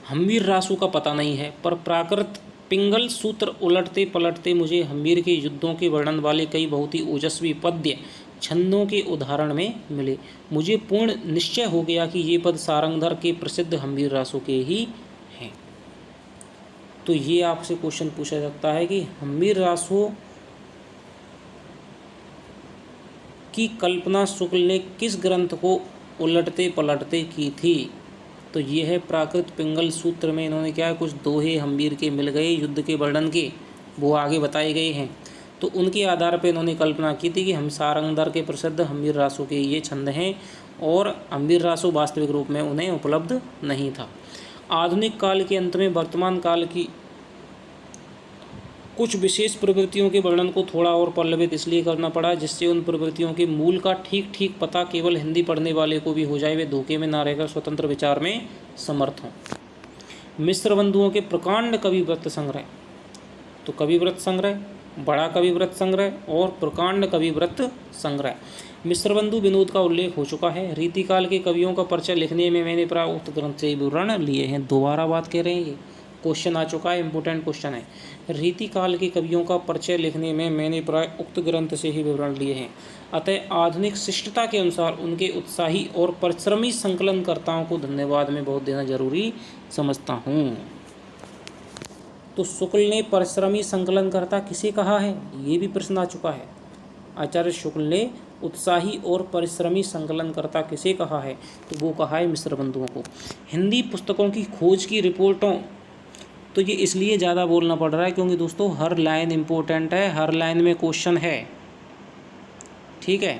हम्मीर रासू का पता नहीं है, पर प्राकृत पिंगल सूत्र उलटते पलटते मुझे हम्मीर के युद्धों के वर्णन वाले कई बहुत ही ओजस्वी पद्य छंदों के उदाहरण में मिले। मुझे पूर्ण निश्चय हो गया कि ये पद सारंगधर के प्रसिद्ध हम्मीर रासों के ही हैं। तो ये आपसे क्वेश्चन पूछा जाता है कि हम्मीर रासों की कल्पना शुक्ल ने किस ग्रंथ को उलटते पलटते की थी। तो ये है प्राकृत पिंगल सूत्र में इन्होंने क्या है, कुछ दोहे हम्मीर के मिल गए युद्ध के वर्णन के, वो आगे बताए गए हैं। तो उनके आधार पर इन्होंने कल्पना की थी कि हम सारंगधर के प्रसिद्ध हम्मीर रासों के ये छंद हैं, और हम्मीर रासों वास्तविक रूप में उन्हें उपलब्ध नहीं था। आधुनिक काल के अंत में वर्तमान काल की कुछ विशेष प्रवृत्तियों के वर्णन को थोड़ा और पल्लवित इसलिए करना पड़ा, जिससे उन प्रवृत्तियों के मूल का ठीक ठीक पता केवल हिंदी पढ़ने वाले को भी हो जाए, वे धोखे में ना रहकर स्वतंत्र विचार में समर्थ हों। मिश्र बंधुओं के प्रकांड कविव्रत संग्रह, तो कविव्रत संग्रह, बड़ा कविव्रत संग्रह और प्रकांड कविव्रत संग्रह। मिश्र बंधु विनोद का उल्लेख हो चुका है। रीतिकाल के कवियों का परिचय लिखने में मैंने प्राय उक्त ग्रंथ से विवरण लिए हैं। दोबारा बात कह रहे हैं, ये क्वेश्चन आ चुका है, इंपोर्टेंट क्वेश्चन है। रीतिकाल के कवियों का परिचय लिखने में मैंने प्राय उक्त ग्रंथ से ही विवरण लिए हैं। अतः आधुनिक शिष्टता के अनुसार उनके उत्साही और परिश्रमी संकलनकर्ताओं को धन्यवाद में बहुत देना जरूरी समझता हूँ। तो शुक्ल ने परिश्रमी संकलनकर्ता किसे कहा है, ये भी प्रश्न आ चुका है। आचार्य शुक्ल ने उत्साही और परिश्रमी संकलनकर्ता किसे कहा है, तो वो कहा है मिश्र बंधुओं को। हिंदी पुस्तकों की खोज की रिपोर्टों, तो ये इसलिए ज़्यादा बोलना पड़ रहा है क्योंकि दोस्तों हर लाइन इम्पोर्टेंट है, हर लाइन में क्वेश्चन है। ठीक है,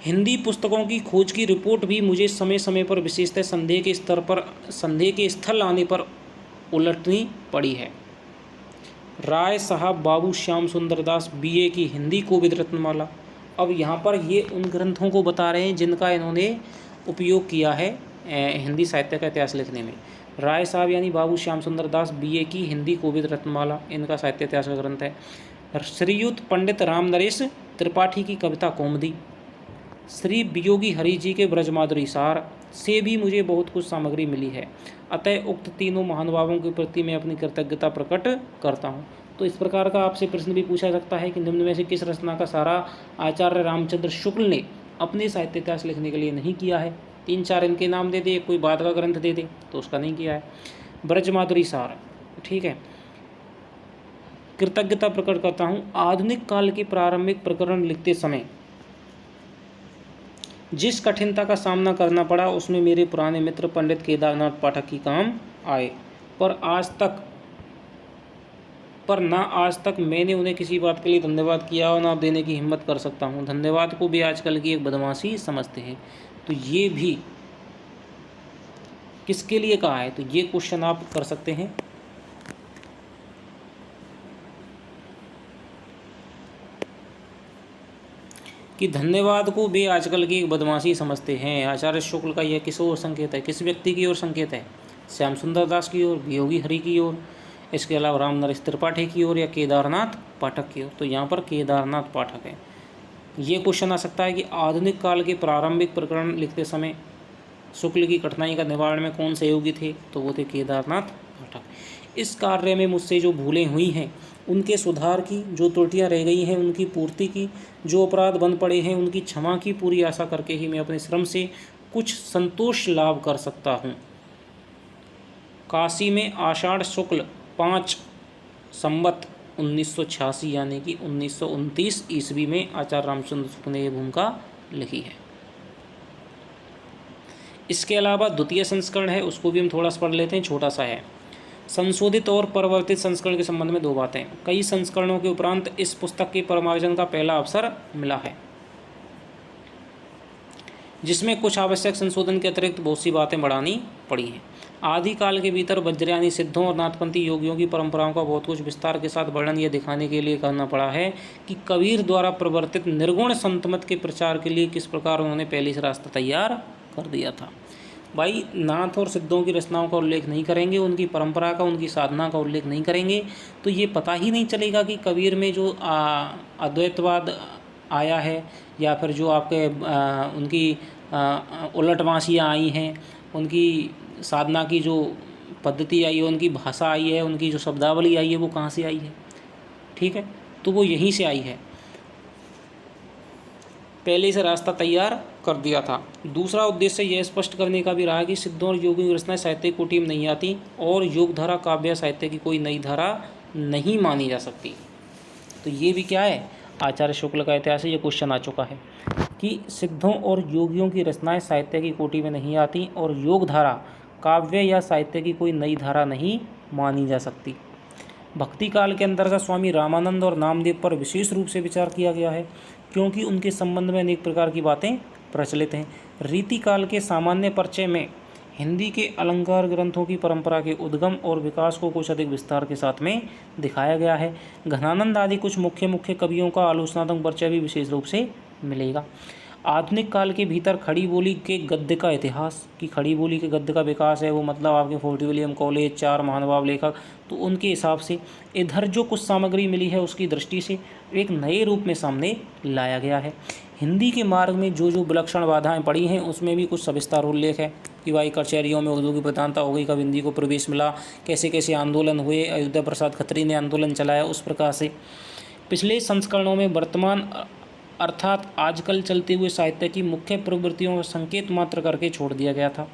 हिंदी पुस्तकों की खोज की रिपोर्ट भी मुझे समय समय पर विशेषतः संदेह के स्थल आने पर उलटनी पड़ी है। राय साहब बाबू श्याम सुंदर दास BA की हिंदी कोविद रत्नमाला। अब यहाँ पर ये उन ग्रंथों को बता रहे हैं जिनका इन्होंने उपयोग किया है हिंदी साहित्य का इतिहास लिखने में। राय साहब यानी बाबू श्याम सुंदर दास BA की हिंदी कोविद रत्नमाला, इनका साहित्य इतिहास का ग्रंथ है। श्रीयुत पंडित राम नरेश त्रिपाठी की कविता कौमुदी, श्री वियोगी हरि जी के ब्रजमाधुरी सार से भी मुझे बहुत कुछ सामग्री मिली है। अतः उक्त तीनों महानुभावों के प्रति मैं अपनी कृतज्ञता प्रकट करता हूँ। तो इस प्रकार का आपसे प्रश्न भी पूछा सकता है कि निम्न में से किस रचना का सारा आचार्य रामचंद्र शुक्ल ने अपने साहित्य इतिहास लिखने के लिए नहीं किया है। 3-4 इनके नाम दे दे, कोई बाद का ग्रंथ दे दे तो उसका नहीं किया है। ब्रजमाधुरी सार, ठीक है। कृतज्ञता प्रकट करता हूँ, आधुनिक काल के प्रारंभिक प्रकरण लिखते समय जिस कठिनता का सामना करना पड़ा उसमें मेरे पुराने मित्र पंडित केदारनाथ पाठक की काम आए, पर आज तक मैंने उन्हें किसी बात के लिए धन्यवाद किया और ना देने की हिम्मत कर सकता हूँ। धन्यवाद को भी आजकल की एक बदमाशी समझते हैं। तो ये भी किसके लिए कहा है, तो ये क्वेश्चन आप कर सकते हैं। कि धन्यवाद को वे आजकल की बदमाशी समझते हैं। आचार्य शुक्ल का यह किस ओर संकेत है, किस व्यक्ति की ओर संकेत है? श्याम सुंदर दास की ओर, वियोगी हरि की ओर, इसके अलावा राम नरेश त्रिपाठी की ओर या केदारनाथ पाठक की ओर। तो यहाँ पर केदारनाथ पाठक है। ये क्वेश्चन आ सकता है कि आधुनिक काल के प्रारंभिक प्रकरण लिखते समय शुक्ल की कठिनाई का निवारण में कौन सहयोगी थे? तो वो थे केदारनाथ पाठक। इस कार्य में मुझसे जो भूलें हुई हैं उनके सुधार की, जो त्रुटियां रह गई हैं उनकी पूर्ति की, जो अपराध बन पड़े हैं उनकी क्षमा की पूरी आशा करके ही मैं अपने श्रम से कुछ संतोष लाभ कर सकता हूँ। काशी में आषाढ़ शुक्ल 5 संवत 1986 यानी कि 1929 ईस्वी में आचार्य रामचंद्र शुक्ल ने यह भूमिका लिखी है। इसके अलावा द्वितीय संस्करण है, उसको भी हम थोड़ा सा पढ़ लेते हैं, छोटा सा है। संशोधित और परिवर्तित संस्करण के संबंध में 2 बातें। कई संस्करणों के उपरांत इस पुस्तक के परिमार्जन का पहला अवसर मिला है, जिसमें कुछ आवश्यक संशोधन के अतिरिक्त बहुत सी बातें बढ़ानी पड़ी हैं। आदिकाल के भीतर वज्रयानी सिद्धों और नाथपंथी योगियों की परंपराओं का बहुत कुछ विस्तार के साथ वर्णन यह दिखाने के लिए करना पड़ा है कि कबीर द्वारा प्रवर्तित निर्गुण संतमत के प्रचार के लिए किस प्रकार उन्होंने पहले से रास्ता तैयार कर दिया था। भाई, नाथ और सिद्धों की रचनाओं का उल्लेख नहीं करेंगे, उनकी परंपरा का, उनकी साधना का उल्लेख नहीं करेंगे, तो ये पता ही नहीं चलेगा कि कबीर में जो अद्वैतवाद आया है या फिर जो आपके उनकी उलटवासियाँ आई हैं, उनकी साधना की जो पद्धति आई है, उनकी भाषा आई है, उनकी जो शब्दावली आई है, वो कहाँ से आई है? ठीक है, तो वो यहीं से आई है, पहले से रास्ता तैयार कर दिया था। दूसरा उद्देश्य यह स्पष्ट करने का भी रहा कि सिद्धों और योगियों की रचनाएं साहित्य कोटि में नहीं आती और योग धारा काव्य साहित्य की कोई नई धारा नहीं मानी जा सकती। तो ये भी क्या है, आचार्य शुक्ल का इतिहास है, ये क्वेश्चन आ चुका है कि सिद्धों और योगियों की रचनाएं साहित्य की कोटि में नहीं आती और योग धारा काव्य या साहित्य की कोई नई धारा नहीं मानी जा सकती। भक्ति काल के अंतर्गत स्वामी रामानंद और नामदेव पर विशेष रूप से विचार किया गया है, क्योंकि उनके संबंध में अनेक प्रकार की बातें प्रचलित हैं। रीति काल के सामान्य परिचय में हिंदी के अलंकार ग्रंथों की परंपरा के उद्गम और विकास को कुछ अधिक विस्तार के साथ में दिखाया गया है। घनानंद आदि कुछ मुख्य कवियों का आलोचनात्मक परिचय भी विशेष रूप से मिलेगा। आधुनिक काल के भीतर खड़ी बोली के गद्य का इतिहास, कि खड़ी बोली के गद्य का विकास है, वो मतलब आपके फोर्ट विलियम कॉलेज, 4 महानुभाव लेखक, तो उनके हिसाब से इधर जो कुछ सामग्री मिली है उसकी दृष्टि से एक नए रूप में सामने लाया गया है। हिंदी के मार्ग में जो विलक्षण बाधाएं पड़ी हैं उसमें भी कुछ सविस्तार उल्लेख है कि भाई कचहरियों में उर्दू की प्रधानता हो गई, कब हिंदी को प्रवेश मिला, कैसे कैसे आंदोलन हुए, अयोध्या प्रसाद खत्री ने आंदोलन चलाया, उस प्रकार से। पिछले संस्करणों में वर्तमान अर्थात आजकल चलते हुए साहित्य की मुख्य प्रवृत्तियों का संकेत मात्र करके छोड़ दिया गया था।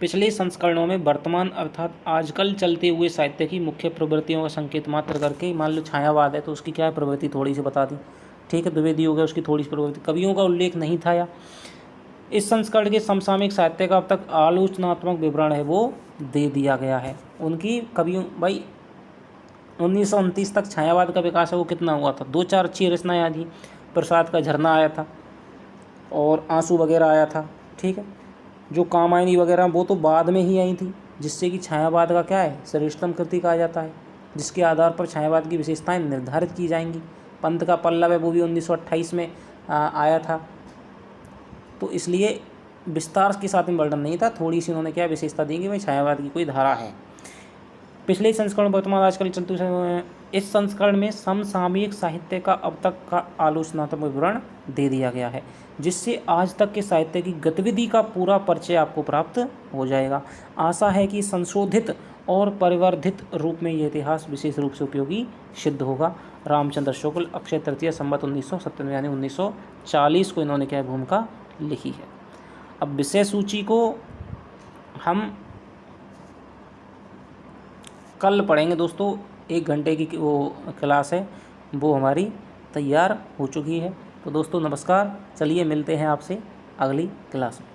पिछले संस्करणों में वर्तमान अर्थात आजकल चलते हुए साहित्य की मुख्य प्रवृत्तियों का संकेत मात्र करके, मान लो छायावाद है तो उसकी क्या है प्रवृत्ति थोड़ी सी बता दी, ठीक है, द्विवेदी हो गया उसकी थोड़ी सी प्रवृत्ति, कवियों का उल्लेख नहीं था। या इस संस्करण के समसामयिक साहित्य का अब तक आलोचनात्मक विवरण है वो दे दिया गया है। उनकी कवियों, भाई 1929 तक छायावाद का विकास है वो कितना हुआ था, 2-4 अच्छी रचनाएं आई थी, प्रसाद का झरना आया था और आंसू वगैरह आया था, ठीक है, जो कामायनी वगैरह वो तो बाद में ही आई थी, जिससे कि छायावाद का क्या है श्रेष्ठतम कृति कहा जाता है, जिसके आधार पर छायावाद की विशेषताएं निर्धारित की जाएंगी। पंत का पल्लव है वो भी 1928 में आया था, तो इसलिए विस्तार के साथ में वर्णन नहीं था, थोड़ी सी उन्होंने क्या विशेषता दी कि भाई छायावाद की कोई धारा है। पिछले संस्करण वर्तमान आजकल चलते हुए इस संस्करण में समसामयिक साहित्य का अब तक का आलोचनात्मक विवरण दे दिया गया है, जिससे आज तक के साहित्य की गतिविधि का पूरा परिचय आपको प्राप्त हो जाएगा। आशा है कि संशोधित और परिवर्धित रूप में यह इतिहास विशेष रूप से उपयोगी सिद्ध होगा। रामचंद्र शुक्ल, अक्षय तृतीया, संवत 1997 यानी 1940 को इन्होंने क्या भूमिका लिखी है। अब विषय सूची को हम कल पढ़ेंगे दोस्तों, 1 घंटे की वो क्लास है वो हमारी तैयार हो चुकी है। तो दोस्तों नमस्कार, चलिए मिलते हैं आपसे अगली क्लास में।